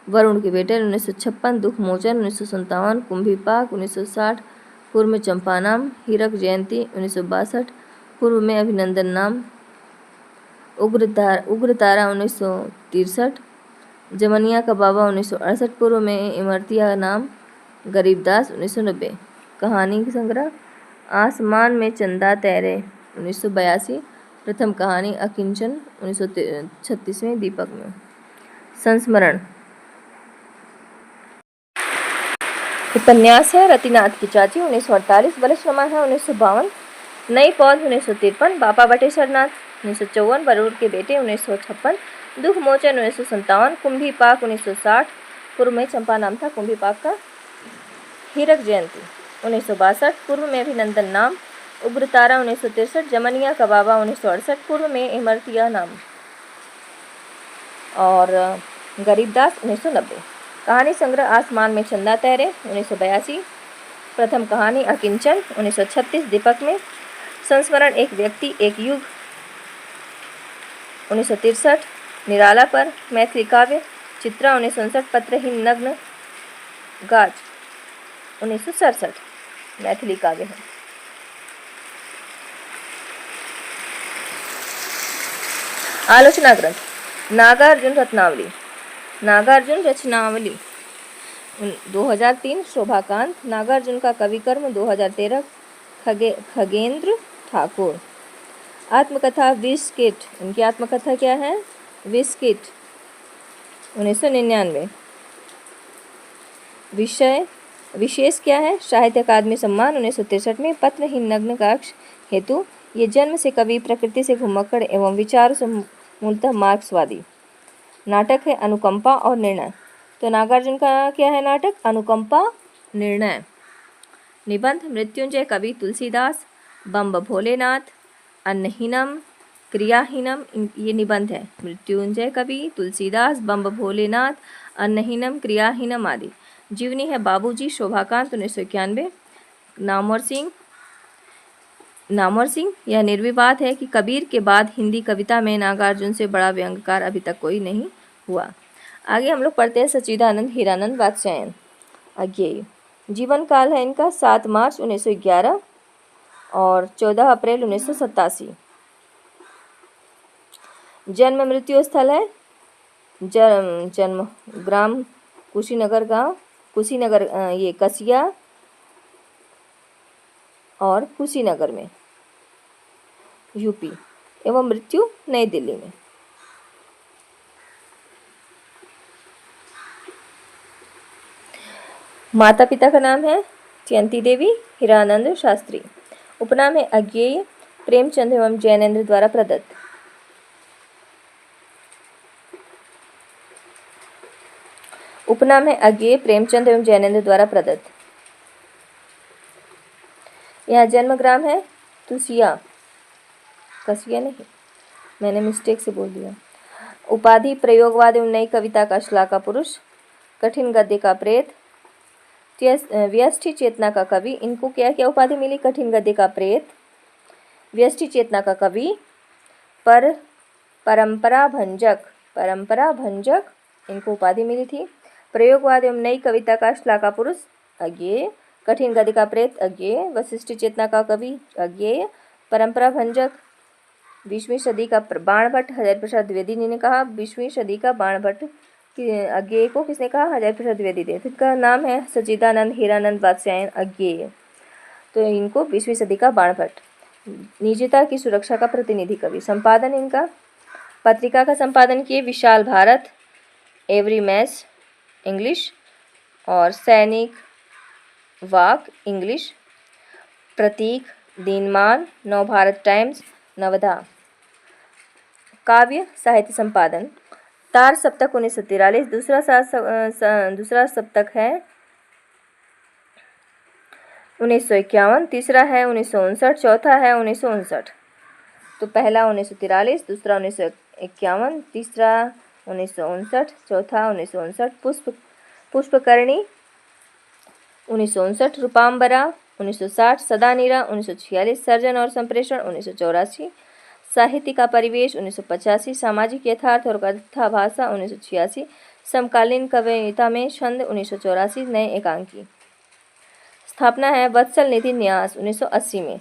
वरुण के बेटे 1956, दुख मोचन 1957, कुंभी पाक 1960, पूर्व में चंपानाम, हीरक जयंती 1962, पूर्व में अभिनंदन नाम, उग्रतारा 1963, जमनिया का बाबा 1968, पूर्व में इमरतिया नाम, गरीबदास 1990। कहानी संग्रह आसमान में चंदा तैरे 1982, प्रथम कहानी अकिंचन 1936 में दीपक में। संस्मरण उपन्यास है रतिनाथ की चाची 1948, बलचनमा है 1952, नई पौध 1953, बाबा बटेश्वर नाथ 1954, वरुण के बेटे 1956, दुख मोचन 1957, कुंभी पाक 1960, पूर्व में चंपा नाम था कुंभी पाक का, हीरक जयंती 1962, पूर्व में अभिनंदन नाम, उग्रतारा 1963, जमनिया का बाबा 1968, पूर्व में इमरतिया नाम, और गरीबदास 1990। कहानी संग्रह आसमान में चंदा तैरे 1982, प्रथम कहानी अकिंचन 1936 दीपक में। संस्मरण एक व्यक्ति एक युग 1963, निराला पर, मैथिली काव्य, चित्रा 1959, पत्रहीन नग्न गाज 1967 मैथिली काव्य है। आलोचना ग्रंथ नागार्जुन रत्नावली, नागार्जुन रचनावली 2003, शोभाकांत, नागार्जुन का कविकर्म 2013, खगेंद्र ठाकुर। आत्मकथा बिस्किट, इनकी आत्मकथा क्या है? बिस्किट 1999। विषय विशेष क्या है? साहित्य अकादमी सम्मान 1963 में, पत्रहीन नग्न कक्ष हेतु। ये जन्म से कवि, प्रकृति से घुमक्कड़ एवं विचारों से मूलतः मार्क्सवादी। नाटक है अनुकंपा और निर्णय। तो नागार्जुन का क्या है नाटक? अनुकंपा निर्णय। निबंध मृत्युंजय कवि तुलसीदास, बम्ब भोलेनाथ, अन्नहीनम, क्रियाहीनम, ये निबंध है। मृत्युंजय कवि तुलसीदास, बम्ब भोलेनाथ, अन्नहीनम, क्रियाहीनम आदि। जीवनी है बाबूजी, शोभाकांत 1991। नामवर सिंह यह निर्विवाद है कि कबीर के बाद हिंदी कविता में नागार्जुन से बड़ा व्यंग्यकार अभी तक कोई नहीं हुआ। आगे हम लोग पढ़ते हैं सच्चिदानंद हीरानंद वात्स्यायन अज्ञेय। जीवन काल है इनका 7 मार्च 1911 और 14 अप्रैल 1987। जन्म मृत्यु स्थल है जन्म ग्राम कुशीनगर गांव, कुशीनगर ये कसिया और कुशीनगर में यूपी, एवं मृत्यु नई दिल्ली में। माता पिता का नाम है जयंती देवी, हीरानंद शास्त्री। उपनाम है अज्ञेय, प्रेमचंद एवं जैनेन्द्र द्वारा प्रदत्त। उपनाम है अज्ञेय, प्रेमचंद एवं जैनेन्द्र द्वारा प्रदत्त। यहाँ जन्म ग्राम है तुसिया, कसिया नहीं, मैंने मिस्टेक से बोल दिया। उपाधि प्रयोगवाद एवं नई कविता का श्लाघा पुरुष, कठिन गद्य का प्रेत, व्यष्टि चेतना का कवि। इनको क्या क्या उपाधि मिली? कठिन गद्य का प्रेत, व्यष्टि चेतना का कवि, परंपरा भंजक इनको उपाधि मिली थी। प्रयोगवाद एवं नई कविता का श्लाघा पुरुष अज्ञेय, कठिन गद्य का प्रेत अज्ञेय, वशिष्ठ चेतना का कवि अज्ञेय, परंपरा भंजक 20वीं सदी का बाणभट्ट हजारी प्रसाद द्विवेदी ने कहा। 20वीं सदी का बाणभट्ट अज्ञेय को किसने कहा? हजारी प्रसाद द्विवेदी ने। इनका नाम है सच्चिदानंद हीरानंद वात्स्यायन अज्ञेय। तो इनको 20वीं सदी का बाणभट्ट। निजता की सुरक्षा का प्रतिनिधि कवि। संपादन इनका पत्रिका का संपादन किए विशाल भारत, एवरी मैस इंग्लिश और सैनिक वाक इंग्लिश, प्रतीक, दीनमान, नवभारत टाइम्स, नवधा। काव्य साहित्य संपादन तार सप्तक 1943, दूसरा सप्तक है 1951, तीसरा है 1959, चौथा है 1959। तो पहला 1943, दूसरा 1951, तीसरा 1959, चौथा 1959। पुष्पकर्णी 1959, रूपांबरा 1960, सदानीरा 1946, सर्जन और संप्रेषण 1984, साहित्य का परिवेश 1985, सामाजिक यथार्थ और कथा भाषा 1986, समकालीन कविता में छंद 1984, नए एकांकी। स्थापना है वत्सल निधि न्यास 1980 में।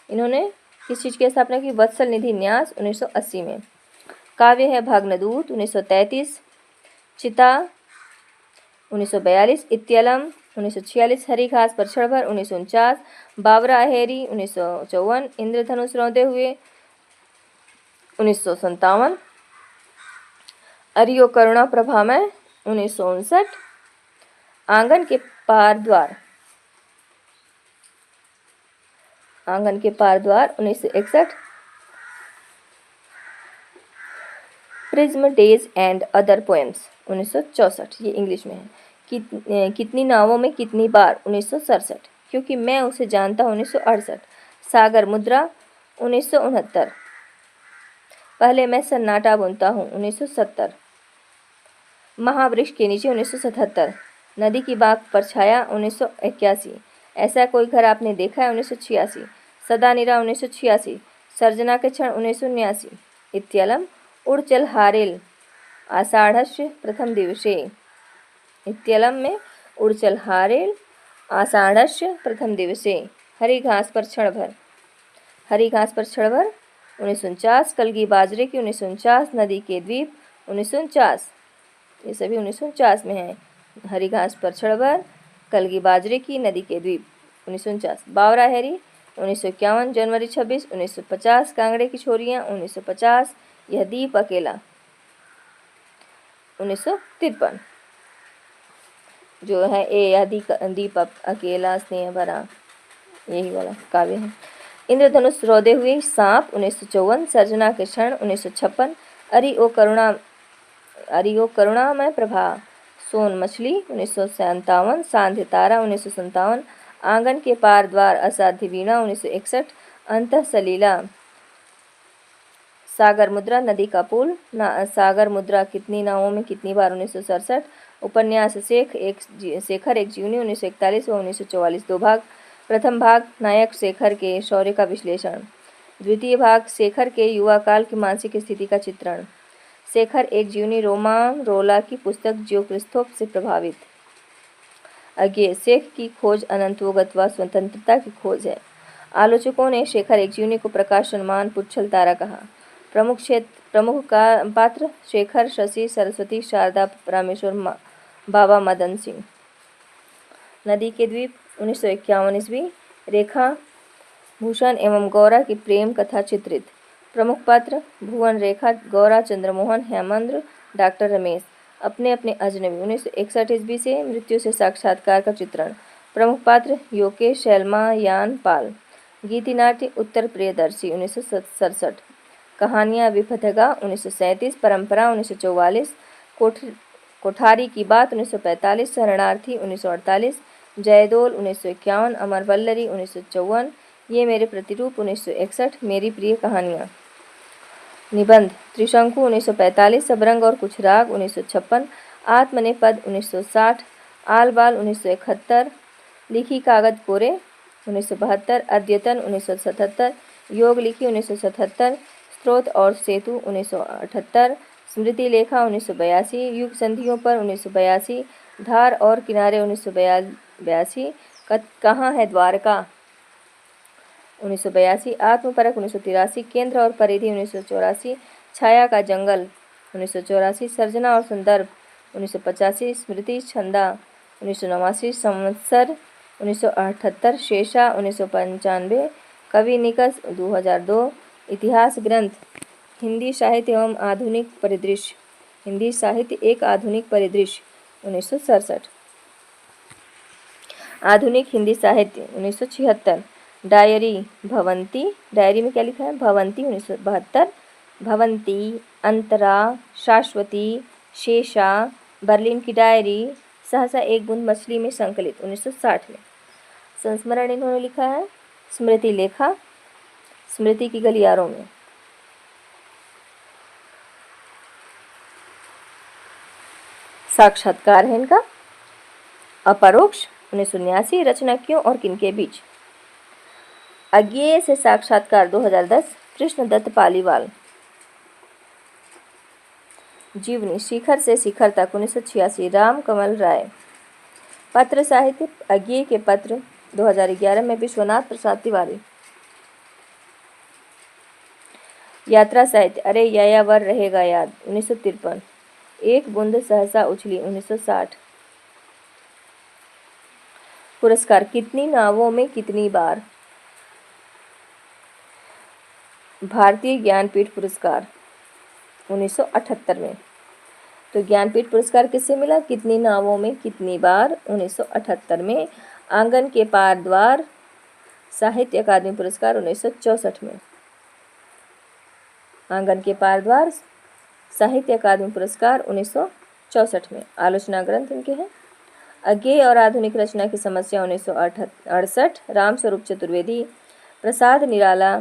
इन्होंने किस चीज़ की स्थापना की? वत्सल निधि न्यास 1980 में। काव्य है भग्नदूत 1933, चिता 1942, इत्यलम 1946, हरी घास पर क्षणभर 1949, बावरा अहेरी 1954, इंद्रधनुष रौंदे हुए 1957, अरियो करुणा प्रभा में 1959, आंगन के पार द्वार 1961, prism days and other poems 1964, ये इंग्लिश में है। कितनी नावों में कितनी बार 1967, क्योंकि मैं उसे जानता हूँ 1968, सागर मुद्रा 1969, पहले मैं सन्नाटा बुनता हूँ 1970, महावृक्ष के नीचे 1977, नदी की बाग पर छाया 1981, ऐसा कोई घर आपने देखा है 1986, सदानीरा 1986, सर्जना के क्षण 1979, इत्यलम उड़ चल हारेल आषाढ़स्य प्रथम दिवसे। इत्यलम में उड़ चल हारेल आषाढ़स्य प्रथम दिवसे। हरी घास पर क्षण भर 1949, कलगी बाजरे की 1949, नदी के द्वीप 1949, ये सभी 1949 में हैं। हरी घास पर क्षण भर, कलगी बाजरे की, नदी के द्वीप 1949। बावरा हैरी 1951, जनवरी 26 1950, कांगड़े की छोरियाँ 1950, यह दीप अकेला 1953। जो है ए या दीपक अकेला स्नेह भरा, यही वाला काव्य है। इंद्रधनुष रौदे हुए सांप 1954, सर्जना के क्षण 1956, अरि ओ करुणामय प्रभा, सोन मछली 1957, सांध्य तारा 1957, आंगन के पार द्वार असाध्य वीणा 1961, अंतः सलीला, सागर मुद्रा नदी का पुल, सागर मुद्रा कितनी नावों में कितनी बार 1967, उपन्यास शेखर एक जीवनी 1941 व 1944, 2 भाग। प्रथम भाग नायक शेखर के शौर्य का विश्लेषण, द्वितीय भाग शेखर के युवा काल की मानसिक स्थिति का चित्रण। शेखर एक जीवनी रोमान रोला की पुस्तक जो क्रिस्तोफ से प्रभावित। अज्ञेय शेख की खोज अनंतों अथवा स्वतंत्रता की खोज है। आलोचकों ने शेखर एक जीवनी को प्रकाश सम्मान पुच्छल तारा कहा। प्रमुख का पात्र शेखर, शशि, सरस्वती, शारदा, रामेश्वर, बाबा मदन सिंह। नदी के द्वीप 1951 ईस्वी, रेखा भूषण एवं गौरा की प्रेम कथा चित्रित। प्रमुख पात्र भुवन, रेखा, गौरा, चंद्रमोहन, हेमंद्र, डॉक्टर रमेश। अपने अपने अजनबी 1961 ईस्वी से मृत्यु से साक्षात्कार का चित्रण। प्रमुख पात्र योकेश, शैलमा, यान, पाल। गीति नाट्य उत्तर प्रियदर्शी 1967, कहानियाँ विपथगा 1937, परंपरा 1944, कोठारी की बात 1945, शरणार्थी 1948, जयदोल 1951, अमर वल्लरी 1954, ये मेरे प्रतिरूप 1961, मेरी प्रिय कहानियाँ। निबंध त्रिशंकु 1945, सबरंग और कुछ राग 1956, आत्मनेपद 1960, आल बाल 1971, लिखी कागज कोरे 1972, अद्यतन 1977, योग लिखी 1977, स्रोत और सेतु 1978, स्मृति लेखा 1982, युग संधियों पर 1982, धार और किनारे 1982, कहाँ है द्वारका 1982, आत्मपरक 1983, केंद्र और परिधि 1984, छाया का जंगल 1984, सर्जना और संदर्भ 1985, स्मृति छंदा 1989, संवत्सर 1978, शेषा 1995, कवि निकष 2002, इतिहास ग्रंथ हिंदी साहित्य एवं आधुनिक परिदृश्य, हिंदी साहित्य एक आधुनिक परिदृश्य 1967, आधुनिक हिंदी साहित्य 1976, डायरी भवंती, डायरी में क्या लिखा है भवंती 1972, भवंती, अंतरा, शाश्वती, शेषा, बर्लिन की डायरी, सहसा एक बूंद मछली में संकलित 1960 में। संस्मरण इन्होंने लिखा है स्मृति लेखा, स्मृति की गलियारों में। साक्षात्कार है इनका अपरोक्ष 1979, रचना क्यों और किनके बीच। अज्ञेय से साक्षात्कार 2010, कृष्णदत्त पालीवाल। जीवनी शिखर से शिखर तक 1986, राम कमल राय। पत्र साहित्य अज्ञेय के पत्र 2011 में विश्वनाथ प्रसाद तिवारी। यात्रा साहित्य अरे यायावर रहेगा याद 1953, एक बूंद सहसा उछली 1960। पुरस्कार कितनी नावों में कितनी बार, भारतीय ज्ञानपीठ पुरस्कार 1978 में। तो ज्ञानपीठ पुरस्कार किससे मिला, कितनी नावों में कितनी बार 1978 में। आंगन के पार द्वार साहित्य अकादमी पुरस्कार 1964 में। आंगन के पार द्वार साहित्य अकादमी पुरस्कार 1964 में। आलोचना ग्रंथ इनके हैं अज्ञेय और आधुनिक रचना की समस्या 1968, राम स्वरूप चतुर्वेदी। प्रसाद निराला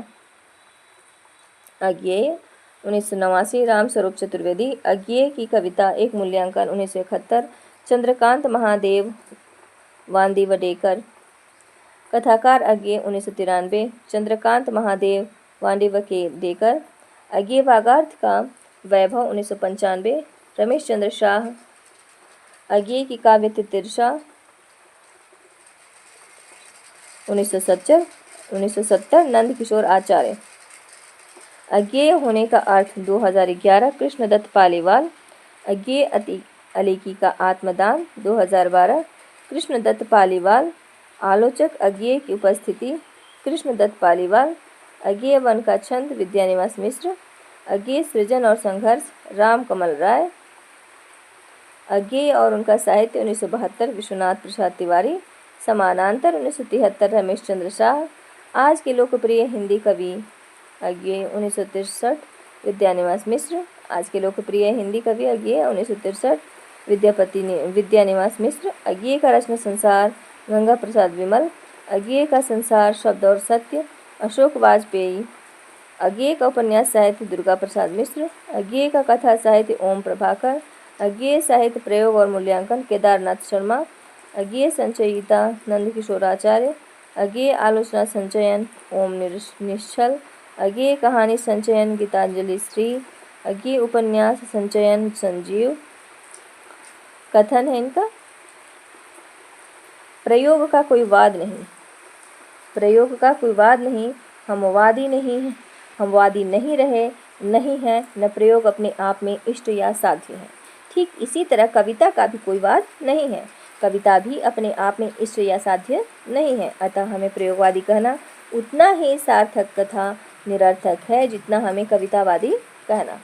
अज्ञेय 1989, राम स्वरूप चतुर्वेदी। अज्ञेय की कविता एक मूल्यांकन 1971, चंद्रकांत महादेव वांदिवडेकर। कथाकार अज्ञेय 1993, चंद्रकांत महादेव वांदिवडेकर। अज्ञेय वागार्थ का वैभव 1995, रमेश चंद्र शाह। अज्ञेय की काव्य तितिर्षा 1970, नंद किशोर आचार्य। अज्ञेय होने का अर्थ 2011, कृष्णदत्त पालीवाल। अज्ञेय अलीकी का आत्मदान 2012, कृष्णदत्त पालीवाल। आलोचक अज्ञेय की उपस्थिति कृष्णदत्त पालीवाल। अज्ञेय वन का छंद विद्यानिवास मिश्र। अज्ञेय सृजन और संघर्ष राम कमल राय। अज्ञेय और उनका साहित्य 1972 विश्वनाथ प्रसाद तिवारी। समानांतर 1973 रमेश चंद्र शाह। आज के लोकप्रिय हिंदी कवि अज्ञेय 1963 विद्यानिवास मिश्र। आज के लोकप्रिय हिंदी कवि अज्ञेय 1963 विद्यानिवास मिश्र। अज्ञेय का रचना संसार गंगा प्रसाद विमल। अज्ञेय का संसार शब्द और सत्य अशोक वाजपेयी। अज्ञेय का उपन्यास साहित्य दुर्गा प्रसाद मिश्र। अज्ञेय का कथा साहित्य ओम प्रभाकर। अज्ञेय साहित्य प्रयोग और मूल्यांकन केदारनाथ शर्मा। अज्ञेय संचयिता नंदकिशोराचार्य। अज्ञेय आलोचना संचयन ओम निश्चल। अज्ञेय कहानी संचयन गीतांजलि श्री। अज्ञेय उपन्यास संचयन संजीव। कथन है इनका, प्रयोग का कोई वाद नहीं, प्रयोग का कोई वाद नहीं, हम वादी नहीं हैं, हम वादी नहीं रहे, नहीं है, न प्रयोग अपने आप में इष्ट या साध्य है। ठीक इसी तरह कविता का भी कोई वाद नहीं है, कविता भी अपने आप में इष्ट या साध्य नहीं है। अतः हमें प्रयोगवादी कहना उतना ही सार्थक तथा निरर्थक है जितना हमें कवितावादी कहना।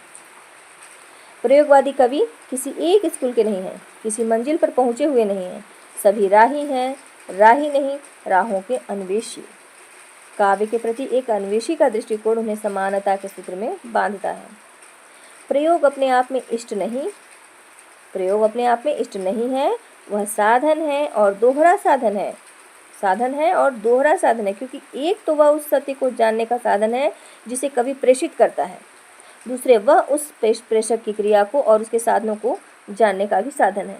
प्रयोगवादी कवि किसी एक स्कूल के नहीं हैं, किसी मंजिल पर पहुँचे हुए नहीं हैं, सभी राही हैं, राही नहीं राहों के अन्वेषी। काव्य के प्रति एक अन्वेषी का दृष्टिकोण उन्हें समानता के सूत्र में बांधता है। प्रयोग अपने आप में इष्ट नहीं, प्रयोग अपने आप में इष्ट नहीं है, वह साधन है और दोहरा साधन है, साधन है और दोहरा साधन है, क्योंकि एक तो वह उस सत्य को जानने का साधन है जिसे कवि प्रेषित करता है, दूसरे वह उस प्रेषक की क्रिया को और उसके साधनों को जानने का भी साधन है।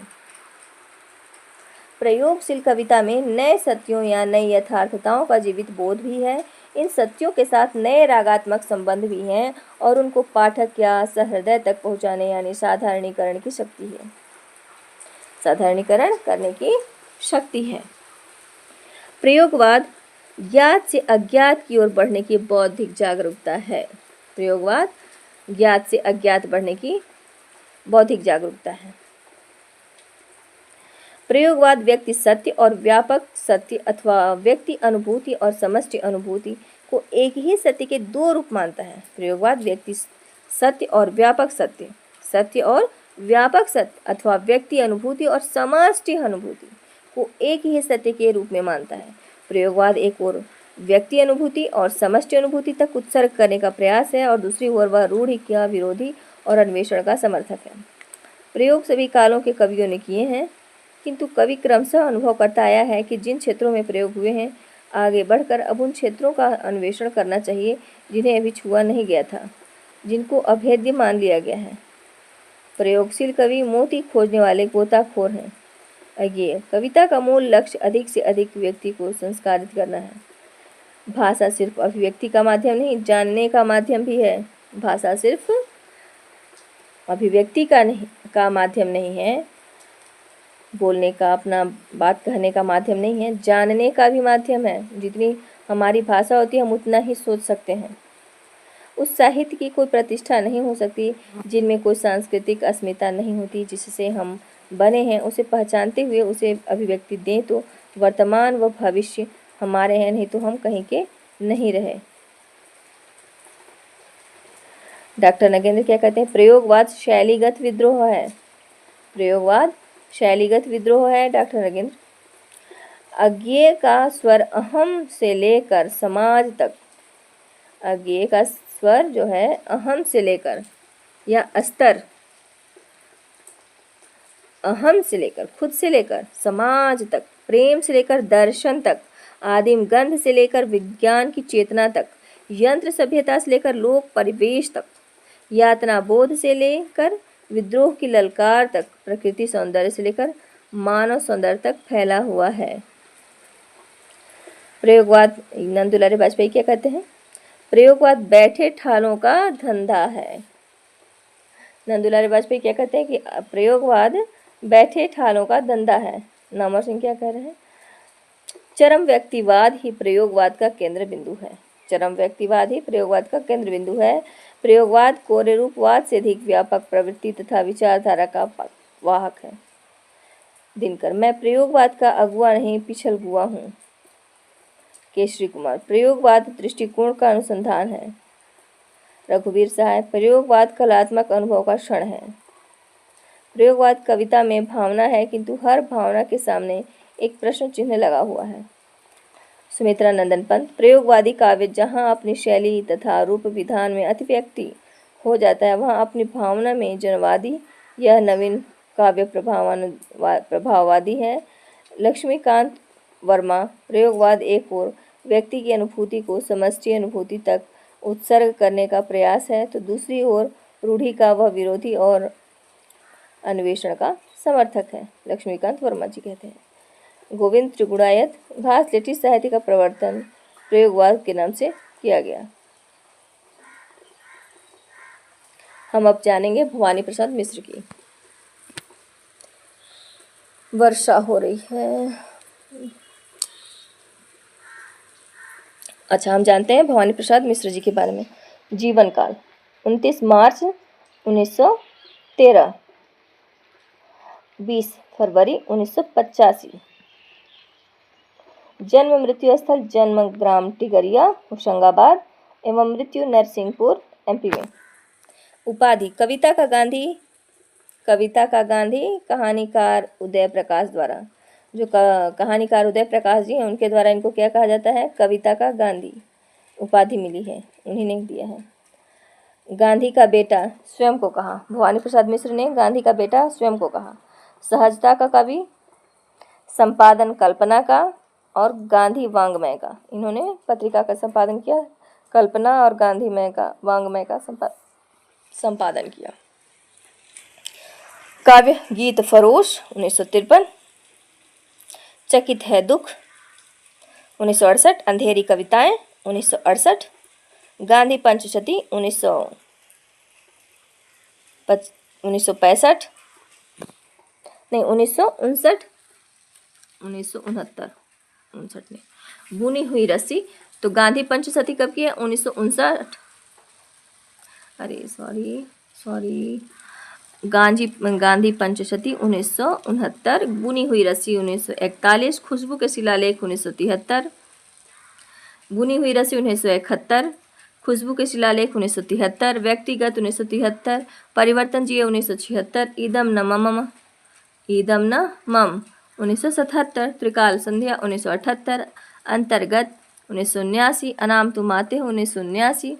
प्रयोगशील कविता में नए सत्यों या नई यथार्थताओं का जीवित बोध भी है। इन सत्यों के साथ नए रागात्मक संबंध भी हैं और उनको पाठक या सहृदय तक पहुंचाने यानी साधारणीकरण की शक्ति है, साधारणीकरण करने की शक्ति है। प्रयोगवाद ज्ञात से अज्ञात की ओर बढ़ने की बौद्धिक जागरूकता है। प्रयोगवाद ज्ञात से अज्ञात बढ़ने की बौद्धिक जागरूकता है। प्रयोगवाद व्यक्ति सत्य और व्यापक सत्य अथवा व्यक्ति अनुभूति और समष्टि अनुभूति को एक ही सत्य के दो रूप मानता है। प्रयोगवाद व्यक्ति सत्य और व्यापक सत्य, सत्य और व्यापक सत्य अथवा व्यक्ति अनुभूति और समष्टि अनुभूति को एक ही सत्य के रूप में मानता है। प्रयोगवाद एक ओर व्यक्ति अनुभूति और समष्टि अनुभूति तक उत्सर्ग करने का प्रयास है और दूसरी ओर वह रूढ़ि का विरोधी और अन्वेषण का समर्थक है। प्रयोग सभी कालों के कवियों ने किए हैं, किंतु कवि क्रमशः अनुभव करता आया है कि जिन क्षेत्रों में प्रयोग हुए हैं आगे बढ़कर अब उन क्षेत्रों का अन्वेषण करना चाहिए जिन्हें अभी छुआ नहीं गया था, जिनको अभेद्य मान लिया गया है। प्रयोगशील कवि मोती खोजने वाले गोताखोर हैं। अज्ञेय कविता का मूल लक्ष्य अधिक से अधिक व्यक्ति को संस्कारित करना है। भाषा सिर्फ अभिव्यक्ति का माध्यम नहीं, जानने का माध्यम भी है। भाषा सिर्फ अभिव्यक्ति का माध्यम नहीं है, बोलने का, अपना बात कहने का माध्यम नहीं है, जानने का भी माध्यम है। जितनी हमारी भाषा होती है हम उतना ही सोच सकते हैं। उस साहित्य की कोई प्रतिष्ठा नहीं हो सकती जिनमें कोई सांस्कृतिक अस्मिता नहीं होती। जिससे हम बने हैं उसे पहचानते हुए उसे अभिव्यक्ति दें तो वर्तमान व भविष्य हमारे हैं, नहीं तो हम कहीं के नहीं रहे। डॉक्टर नगेंद्र क्या कहते हैं? प्रयोगवाद शैलीगत विद्रोह है। प्रयोगवाद शैलीगत विद्रोह है। डॉक्टर नगेंद्र, अज्ञेय का स्वर अहम से लेकर समाज तक, अज्ञेय का स्वर जो है अहम से लेकर या अस्तर, अहम से लेकर खुद से लेकर समाज तक, प्रेम से लेकर दर्शन तक, आदिम गंध से लेकर विज्ञान की चेतना तक, यंत्र सभ्यता से लेकर लोक परिवेश तक, यातना बोध से लेकर विद्रोह की ललकार तक, प्रकृति सौंदर्य से लेकर मानव सौंदर्य तक फैला हुआ है। प्रयोगवाद, नंदुलारे वाजपेयी क्या कहते हैं? प्रयोगवाद बैठे ठालों का धंधा है। नंदुलारे वाजपेयी क्या कहते हैं कि प्रयोगवाद बैठे ठालों का धंधा है। नामवर सिंह क्या कह रहे हैं? चरम व्यक्तिवाद ही प्रयोगवाद का केंद्र बिंदु है। चरम व्यक्तिवाद ही प्रयोगवाद का केंद्र बिंदु है। प्रयोगवाद कोरे रूपवाद से अधिक व्यापक प्रवृत्ति तथा विचारधारा का वाहक है। दिनकर, मैं प्रयोगवाद का अगुआ नहीं पिछल गुआ हूँ। केशरी कुमार, प्रयोगवाद दृष्टिकोण का अनुसंधान है। रघुवीर सहाय, प्रयोगवाद कलात्मक अनुभव का क्षण है। प्रयोगवाद कविता में भावना है, किंतु हर भावना के सामने एक प्रश्न चिन्ह लगा हुआ है। सुमित्रा नंदन पंत। प्रयोगवादी काव्य जहाँ अपनी शैली तथा रूप विधान में अतिव्यक्ति हो जाता है, वहाँ अपनी भावना में जनवादी यह नवीन काव्य प्रभाववादी है। लक्ष्मीकांत वर्मा। प्रयोगवाद एक ओर व्यक्ति की अनुभूति को समष्टि अनुभूति तक उत्सर्ग करने का प्रयास है, तो दूसरी ओर रूढ़ि का वह विरोधी और अन्वेषण का समर्थक है। लक्ष्मीकांत वर्मा जी कहते हैं। गोविंद त्रिगुणायत। घासलेटी साहित्य का प्रवर्तन प्रयोगवाद के नाम से किया गया। हम अब जानेंगे भवानी प्रसाद मिश्र की। वर्षा हो रही है। अच्छा, हम जानते हैं भवानी प्रसाद मिश्र जी के बारे में। जीवन काल 29 मार्च 1913, 20 फरवरी 1985। जन्म मृत्यु स्थल जन्म ग्राम टिगरिया होशंगाबाद एवं मृत्यु नरसिंहपुर एमपी में। उपाधि कविता का गांधी कहानीकार उदय प्रकाश द्वारा। जो कहानीकार उदय प्रकाश जी हैं, उनके द्वारा इनको क्या कहा जाता है? कविता का गांधी उपाधि मिली है, उन्हीं ने दिया है। गांधी का बेटा स्वयं को कहा। भवानी प्रसाद मिश्र ने गांधी का बेटा स्वयं को कहा। सहजता का कवि, संपादन कल्पना का और गांधी वांग्मय का। इन्होंने पत्रिका का संपादन किया, कल्पना और गांधीमय का वांग्मय का संपादन किया। काव्य गीत फरोश 1953, चकित है दुख 1968, अंधेरी कविताएं 1968, गांधी पंचशती 1965 नहीं 1959 में। बुनी हुई रस्सी, तो गांधी पंचशती कब की है? 1959। अरे सॉरी गांधी पंचशती 1969, बुनी हुई रस्सी 1941, खुशबू के शिलालेख 1973, बुनी हुई रस्सी 1971, खुशबू के शिलालेख 1973, व्यक्तिगत 1973, परिवर्तन जिए 1976, ईदम न मम 1977, त्रिकाल संध्या 1978, अंतर्गत 1979, अनाम तुम आते हो 1979,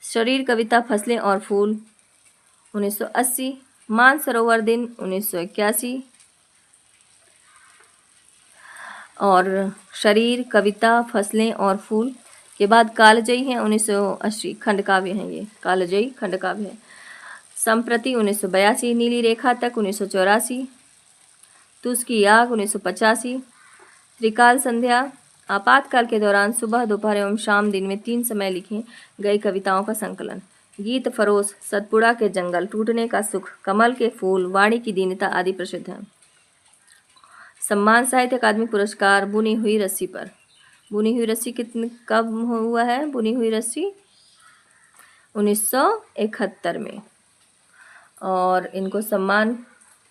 शरीर कविता फसलें और फूल 1980, मानसरोवर दिन 1981 और शरीर कविता फसलें और फूल के बाद कालजयी हैं 1980, खंडकाव्य हैं ये, कालजयी खंडकाव्य है। संप्रति 1982, नीली रेखा तक 1984, तुझ की आग 1985, त्रिकाल संध्या, आपातकाल के दौरान सुबह दोपहर एवं शाम दिन में 3 समय लिखी गई कविताओं का संकलन। गीत फरोश, सतपुड़ा के जंगल, टूटने का सुख, कमल के फूल, वाणी की दीनता आदि प्रसिद्ध हैं। सम्मान साहित्य अकादमी पुरस्कार बुनी हुई रस्सी पर। बुनी हुई रस्सी कब हुआ है? बुनी हुई रस्सी 1971 में, और इनको सम्मान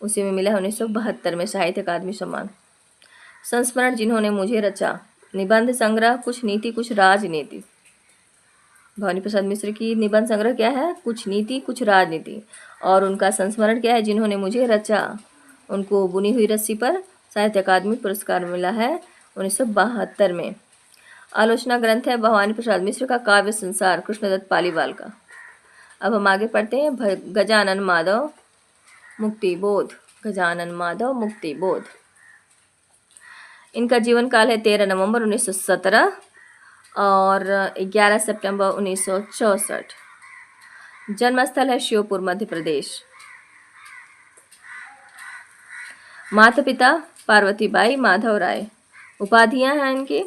उसी में मिला है 1972 में, साहित्य अकादमी सम्मान। संस्मरण जिन्होंने मुझे रचा, निबंध संग्रह कुछ नीति कुछ राजनीति। भवानी प्रसाद मिश्र की निबंध संग्रह क्या है? कुछ नीति कुछ राजनीति, और उनका संस्मरण क्या है? जिन्होंने मुझे रचा। उनको बुनी हुई रस्सी पर साहित्य अकादमी पुरस्कार मिला है 1972 में। आलोचना ग्रंथ है भवानी प्रसाद मिश्र का काव्य संसार, कृष्णदत्त पालीवाल का। अब हम आगे पढ़ते हैं गजानन माधव मुक्तिबोध। गजानन माधव मुक्तिबोध, इनका जीवन काल है 13 नवंबर 1917 और 11 सितंबर 1964। जन्मस्थल है श्योपुर, मध्य प्रदेश। माता पिता पार्वतीबाई माधव राय। उपाधियां हैं इनकी: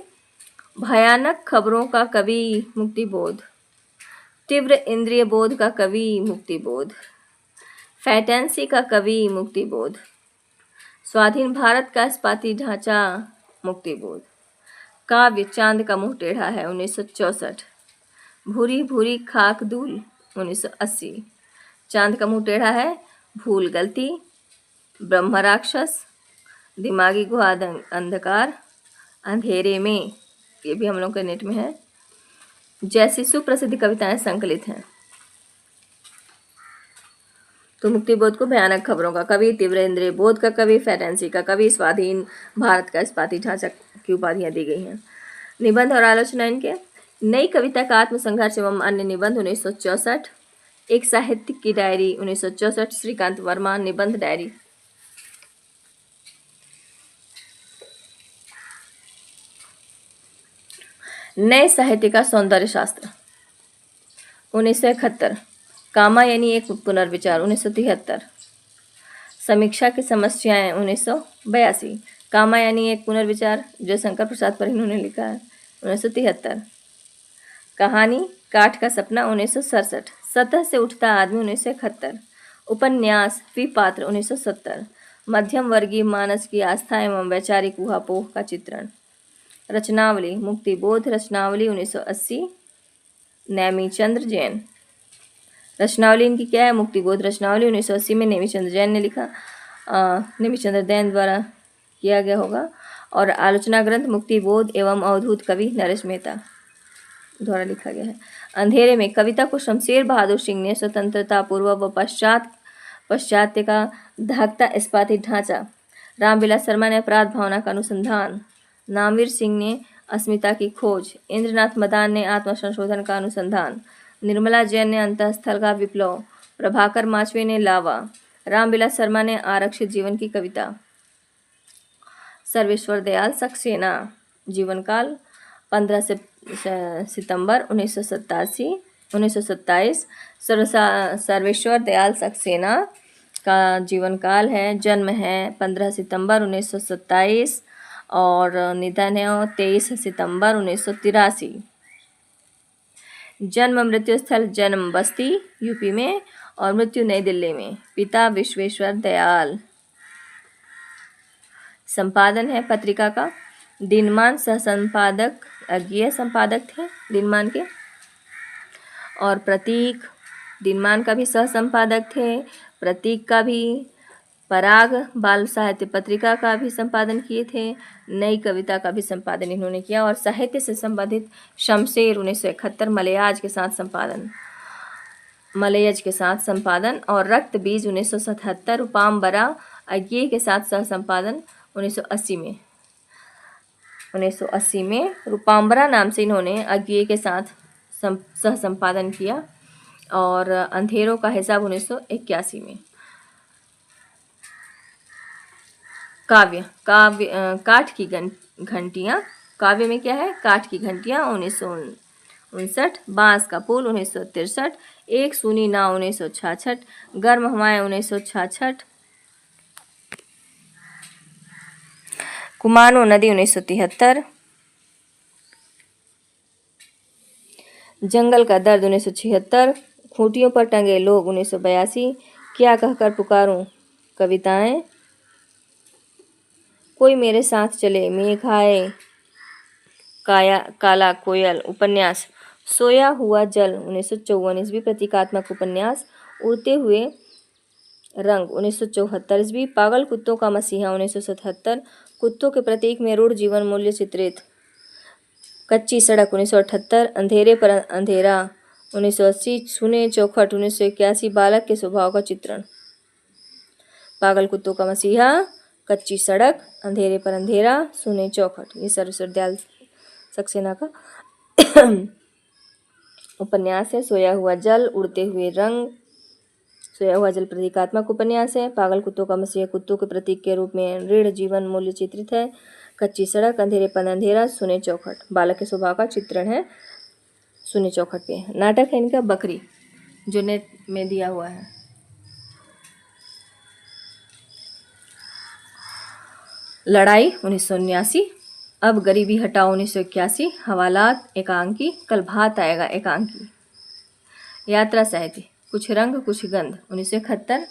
भयानक खबरों का कवि मुक्तिबोध, तीव्र इंद्रिय बोध का कवि मुक्तिबोध, फैटेंसी का कवि मुक्तिबोध, स्वाधीन भारत का इस्पाती ढांचा मुक्तिबोध। काव्य चांद का मुंह टेढ़ा है 1964। भूरी भूरी खाक धूल 1980। चांद का मुंह टेढ़ा है, भूल गलती, ब्रह्म राक्षस, दिमागी गुहा अंधकार, अंधेरे में, ये भी हम लोग के नेट में है, जैसी सुप्रसिद्ध कविताएं संकलित हैं। तो मुक्तिबोध को भयानक खबरों का कवि, तीव्र इंद्रिय बोध का कवि, फैंटेसी का कवि, स्वाधीन भारत का इस्पाती ढांचा की उपाधियां दी गई हैं। निबंध और आलोचना इनके। नई कविता का आत्मसंघर्ष एवं अन्य निबंध 1964, एक साहित्यिक की डायरी 1964, श्रीकांत वर्मा निबंध डायरी। नए साहित्य का सौंदर्य शास्त्र 1971, कामायनी एक पुनर्विचार 1973, समीक्षा की समस्याएं 1982, कामायनी एक पुनर्विचार जयशंकर प्रसाद पर इन्होंने लिखा है 1973, कहानी काठ का सपना 1967, सतह से उठता आदमी 1971, उपन्यास विपात्र 1970, मध्यम वर्गीय मानस की आस्था एवं वैचारिक ऊहापोह का चित्रण। रचनावली मुक्तिबोध रचनावली 1980, नेमीचंद्र जैन। रचनावली इनकी क्या है? मुक्तिबोध रचनावली 1980 में नेमीचंद्र जैन ने लिखा, नेमीचंद्र जैन द्वारा किया गया होगा। और आलोचना ग्रंथ मुक्तिबोध एवं अवधूत कवि नरेश मेहता द्वारा लिखा गया है। अंधेरे में कविता को शमशेर बहादुर सिंह ने स्वतंत्रता पूर्व व पाश्चात्य का धाकता इस्पाती ढांचा, रामविलास शर्मा ने अपराध भावना का अनुसंधान, नामवीर सिंह ने अस्मिता की खोज, इंद्रनाथ मदान ने आत्मसंशोधन का अनुसंधान, निर्मला जैन ने अंतःस्थल का विप्लव, प्रभाकर माचवे ने लावा, रामविलास शर्मा ने आरक्षित जीवन की कविता। सर्वेश्वर दयाल सक्सेना जीवनकाल 15 सितंबर 1927। सर्वेश्वर दयाल सक्सेना का जीवनकाल है, जन्म है 15 सितंबर 1927 और निधन है 23 सितंबर 1983। जन्म मृत्यु स्थल जन्म बस्ती यूपी में और मृत्यु नई दिल्ली में। पिता विश्वेश्वर दयाल। संपादन है पत्रिका का दिनमान, सह संपादक अज्ञेय संपादक थे दिनमान के। और प्रतीक दिनमान का भी सह संपादक थे, प्रतीक का भी, पराग बाल साहित्य पत्रिका का भी संपादन किए थे, नई कविता का भी संपादन इन्होंने किया। और साहित्य से संबंधित शमशेर 1971 मलयाज के साथ संपादन और रक्त बीज 1977 रूपाम्बरा अज्ञेय के साथ सह संपादन 1980 में रूपाम्बरा नाम से इन्होंने अज्ञेय के साथ सह संपादन किया। और अंधेरों का हिसाब 1981 में। काव्य काठ की घंटियाँ, काव्य में क्या है? काठ की घंटियाँ 1959, बांस का पुल 1963, एक सूनी नाव 1966, गर्म हवाएं 1966, कुमानो नदी 1973, जंगल का दर्द 1976, खूंटियों पर टंगे लोग 1982, क्या कहकर पुकारूं कविताएं, कोई मेरे साथ चले, मेघ आए, काला कोयल उपन्यास, सोया हुआ जल 1954 ईस्वी प्रतीकात्मक उपन्यास, उड़ते हुए रंग 1974 ईस्वी, पागल कुत्तों का मसीहा 1977, कुत्तों के प्रतीक में रूढ़ जीवन मूल्य चित्रित, कच्ची सड़क 1978, अंधेरे पर अंधेरा 1980, सुने चौखट 1981, बालक के स्वभाव का चित्रण। पागल कुत्तों का मसीहा, कच्ची सड़क, अंधेरे पर अंधेरा, सुने चौखट, ये सर्वेश्वर दयाल सक्सेना का उपन्यास है। सोया हुआ जल, उड़ते हुए रंग, सोया हुआ जल प्रतीकात्मक उपन्यास है। पागल कुत्तों का मसीहा कुत्तों के प्रतीक के रूप में ऋण जीवन मूल्य चित्रित है। कच्ची सड़क, अंधेरे पर अंधेरा, सुने चौखट, बालक के स्वभाव का चित्रण है सुने चौखट पे। नाटक है इनका बकरी, जो नेट में दिया हुआ है। लड़ाई 1979, अब गरीबी हटाओ 1981, हवालात एकांकी, कल भात आएगा एकांकी। यात्रा साहित्य कुछ रंग कुछ गंध 1971,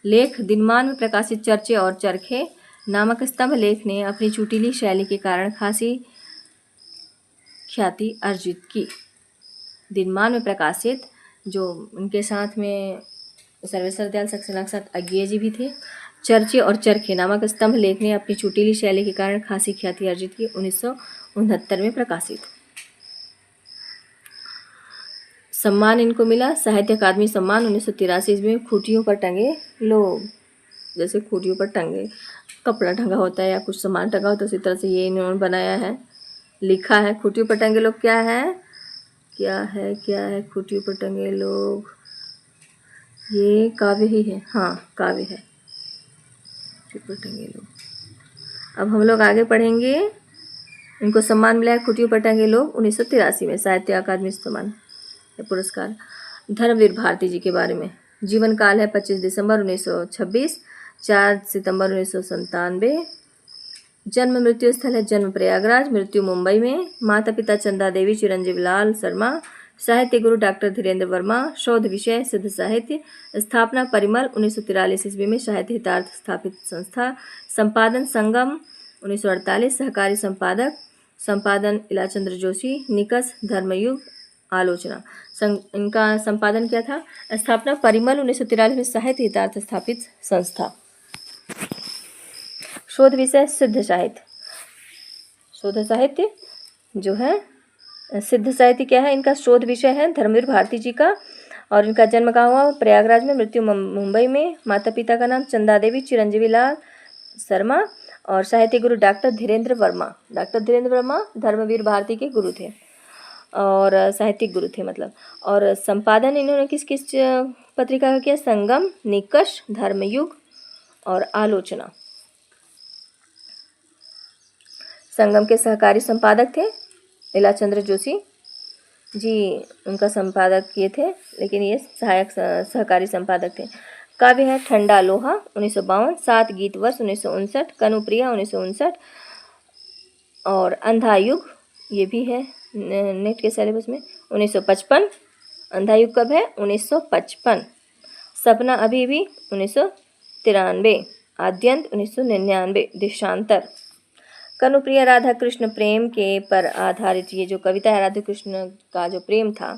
लेख दिनमान में प्रकाशित चर्चे और चरखे नामक स्तंभ लेख ने अपनी चुटीली शैली के कारण खासी ख्याति अर्जित की। दिनमान में प्रकाशित, जो उनके साथ में सर्वेश्वर दयाल सक्सेना के साथ अज्ञेय जी भी थे। चर्चे और चरखे नामक स्तंभ लेख ने अपनी चुटीली शैली के कारण खासी ख्याति अर्जित की, 1969 में प्रकाशित। सम्मान इनको मिला साहित्य अकादमी सम्मान 1983 में। खूंटियों पर टंगे लोग, जैसे खूंटियों पर टंगे कपड़ा टंगा होता है या कुछ सामान टंगा होता है, उसी तरह से ये इन्होंने बनाया है, लिखा है। खूंटियों पर टंगे लोग क्या है, क्या है, क्या है खूंटियों पर टंगे लोग, ये काव्य ही है, हाँ काव्य है, खूंटियों पर टंगे लोग। अब हम लोग आगे पढ़ेंगे। इनको सम्मान मिला है खूंटियों पर टंगे लोग 1983 में, साहित्य अकादमी सम्मान पुरस्कार। धर्मवीर भारती जी के बारे में। जीवन काल है 25 दिसंबर 1926, 4 सितंबर 1997। जन्म मृत्यु स्थल है जन्म प्रयागराज, मृत्यु मुंबई में। माता पिता चंदा देवी चिरंजीव लाल शर्मा। साहित्य गुरु डॉक्टर धीरेन्द्र वर्मा। शोध विषय सिद्ध साहित्य। स्थापना परिमल 1943 ईस्वी में साहित्य हितार्थ स्थापित संस्था। संपादन संगम 1948। सहकारी संपादक संपादन इलाचंद्र जोशी। निकष धर्मयुग आलोचना। इनका संपादन क्या था। स्थापना परिमल 1943 में साहित्य हितार्थ स्थापित संस्था। शोध विषय सिद्ध साहित्य। शोध साहित्य जो है सिद्ध साहित्य क्या है, इनका शोध विषय है धर्मवीर भारती जी का। और इनका जन्म कहाँ हुआ, प्रयागराज में, मृत्यु मुंबई में। माता पिता का नाम चंदा देवी चिरंजीवी लाल शर्मा और साहित्य गुरु डॉक्टर धीरेन्द्र वर्मा। डॉक्टर धीरेन्द्र वर्मा धर्मवीर भारती के गुरु थे और साहित्यिक गुरु थे मतलब। और संपादन इन्होंने किस किस पत्रिका का किया, संगम, निकष, धर्मयुग और आलोचना। संगम के सहकारी संपादक थे इलाचंद्र जोशी जी, उनका संपादक किए थे, लेकिन ये सहायक सहकारी संपादक थे। काव्य है ठंडा लोहा 1952, 7 गीत वर्ष 1959, कनुप्रिया 1959 और अंधा युग ये भी है नेट के सिलेबस में 1955। अंधा युग कब है, 1955। सपना अभी भी 1993। आद्यंत 1999। देशांतर। कनुप्रिया राधा कृष्ण प्रेम के पर आधारित ये जो कविता है, राधा कृष्ण का जो प्रेम था,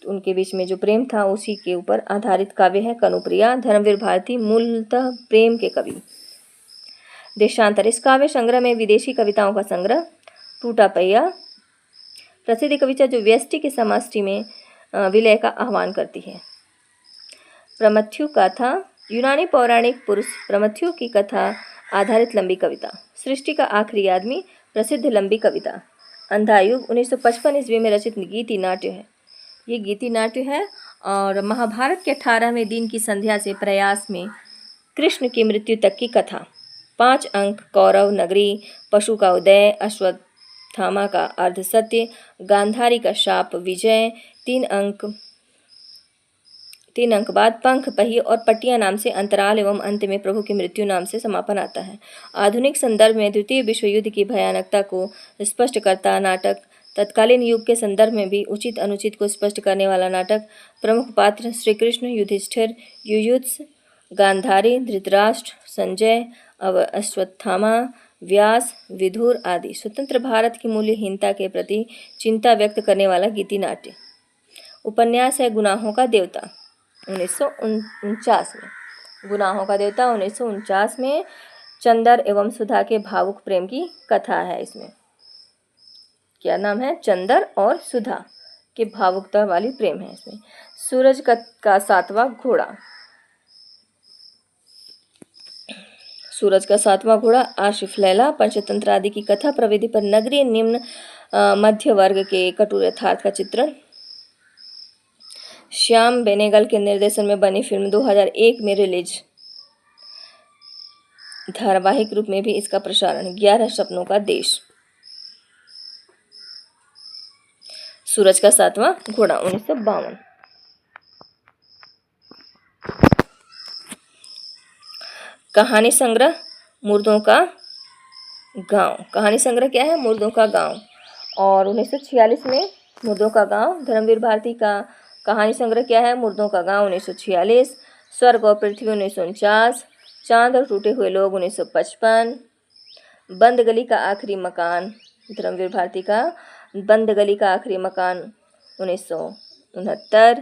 तो उनके बीच में जो प्रेम था उसी के ऊपर आधारित काव्य है कनुप्रिया। धर्मवीर भारती मूलतः प्रेम के कवि। देशांतर। इस काव्य संग्रह में विदेशी कविताओं का संग्रह। टूटा पहिया। प्रसिद्ध कविता जो व्यष्टि के समष्टि में विलय का आह्वान करती है। प्रमथ्यु कथा। यूनानी पौराणिक पुरुष प्रमथ्यु की कथा आधारित लंबी कविता। सृष्टि का आखिरी आदमी प्रसिद्ध लंबी कविता। अंधा युग 1955 ईस्वी में रचित गीति नाट्य है। ये गीति नाट्य है। और महाभारत के 18वें दिन की संध्या से प्रयास में कृष्ण की मृत्यु तक की कथा। 5 अंक। कौरव नगरी, पशु का उदय, अश्वत्थामा का अर्धसत्य, गांधारी का शाप, विजय। 3 अंक बाद पंख, पहिए और पट्टियां नाम से अंतराल एवं अंत में प्रभु की मृत्यु नाम से समापन आता है। आधुनिक संदर्भ में द्वितीय विश्व युद्ध की भयानकता को स्पष्ट करता नाटक। तत्कालीन युग के संदर्भ में भी उचित अनुचित को स्पष्ट करने वाला नाटक। प्रमुख पात्र श्री कृष्ण, युधिष्ठिर, युयुत्स, गांधारी, धृतराष्ट्र, संजय, अश्वत्थामा, व्यास, विदुर आदि। स्वतंत्र भारत की मूल्यहीनता के प्रति चिंता व्यक्त करने वाला गीति नाट्य। उपन्यास है गुनाहों का देवता 1949 में। गुनाहों का देवता 1949 में चंदर एवं सुधा के भावुक प्रेम की कथा है। इसमें क्या नाम है, चंदर और सुधा के भावुकता वाली प्रेम है इसमें। सूरज का 7वां घोड़ा। सूरज का 7वां घोड़ा, आशिफ लैला, पंचतंत्र आदि की कथा प्रविधि पर नगरीय निम्न मध्य वर्ग के कटु यथार्थ का चित्रण। श्याम बेनेगल के निर्देशन में बनी फिल्म 2001 में रिलीज। धारावाहिक रूप में भी इसका प्रसारण। 11 सपनों का देश। सूरज का 7वां घोड़ा 1952। कहानी संग्रह मुर्दों का गांव। कहानी संग्रह क्या है, मुर्दों का गांव। और 1946 में मुर्दों का गांव। धर्मवीर भारती का कहानी संग्रह क्या है, मुर्दों का गांव 1946। स्वर्ग और पृथ्वी 1949। चांद और टूटे हुए लोग 1955। बंद गली का आखिरी मकान। धर्मवीर भारती का बंद गली का आखिरी मकान 1969।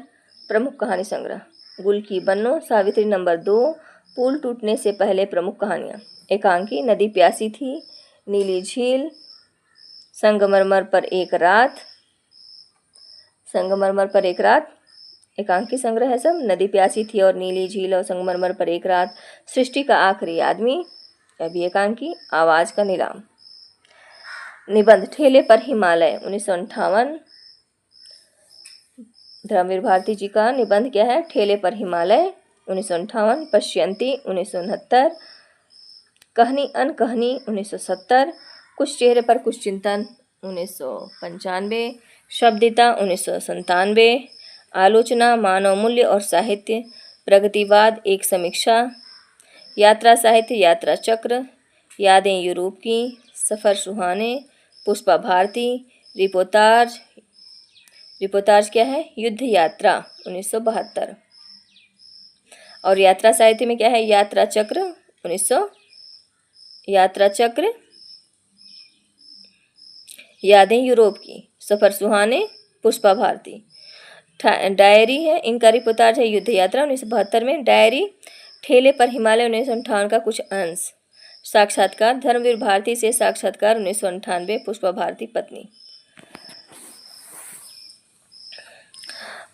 प्रमुख कहानी संग्रह गुल की बन्नो, सावित्री नंबर 2, पुल टूटने से पहले। प्रमुख कहानियाँ एकांकी, नदी प्यासी थी, नीली झील, संगमरमर पर एक रात, संगमरमर पर एक रात, एकांकी संग्रह है सब। नदी प्यासी थी और नीली झील और संगमरमर पर एक रात, सृष्टि का आखिरी आदमी, यह भी एकांकी। आवाज का नीलाम। निबंध ठेले पर हिमालय 1958। धर्मवीर भारती जी का निबंध क्या है? ठेले पर हिमालय 1958। पश्यंती 1969। कहनी अनकहनी 1970। कुछ चेहरे पर कुछ चिंतन 1995। शब्दिता 1997। आलोचना, मानव मूल्य और साहित्य, प्रगतिवाद, एक समीक्षा। यात्रा साहित्य, यात्रा चक्र। यादें यूरोप की, सफ़र सुहाने, पुष्पा भारती। रिपोर्टाज, रिपोर्टाज क्या है? युद्ध यात्रा 1972। और यात्रा साहित्य में क्या है? यात्रा चक्र 1900। यात्रा चक्र, यादें यूरोप की, सफ़र सुहाने, पुष्पा भारती। डायरी है इनका। रिपोर्टाज है युद्ध यात्रा 1972 में। डायरी ठेले पर हिमालय 1958 का कुछ अंश। साक्षात्कार धर्मवीर भारती से साक्षात्कार 1998। पुष्पा भारती पत्नी।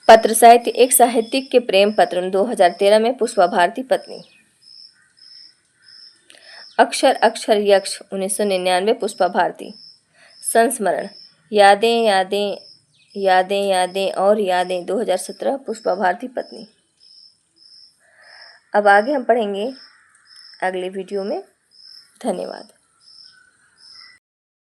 पत्र साहित्य एक साहित्यिक के प्रेम पत्र 2013 में। पुष्पा भारती पत्नी। अक्षर अक्षर यक्ष 1999। पुष्पा भारती। संस्मरण यादें यादें यादें यादें और यादें 2017। पुष्पा भारती पत्नी। अब आगे हम पढ़ेंगे अगले वीडियो में। धन्यवाद।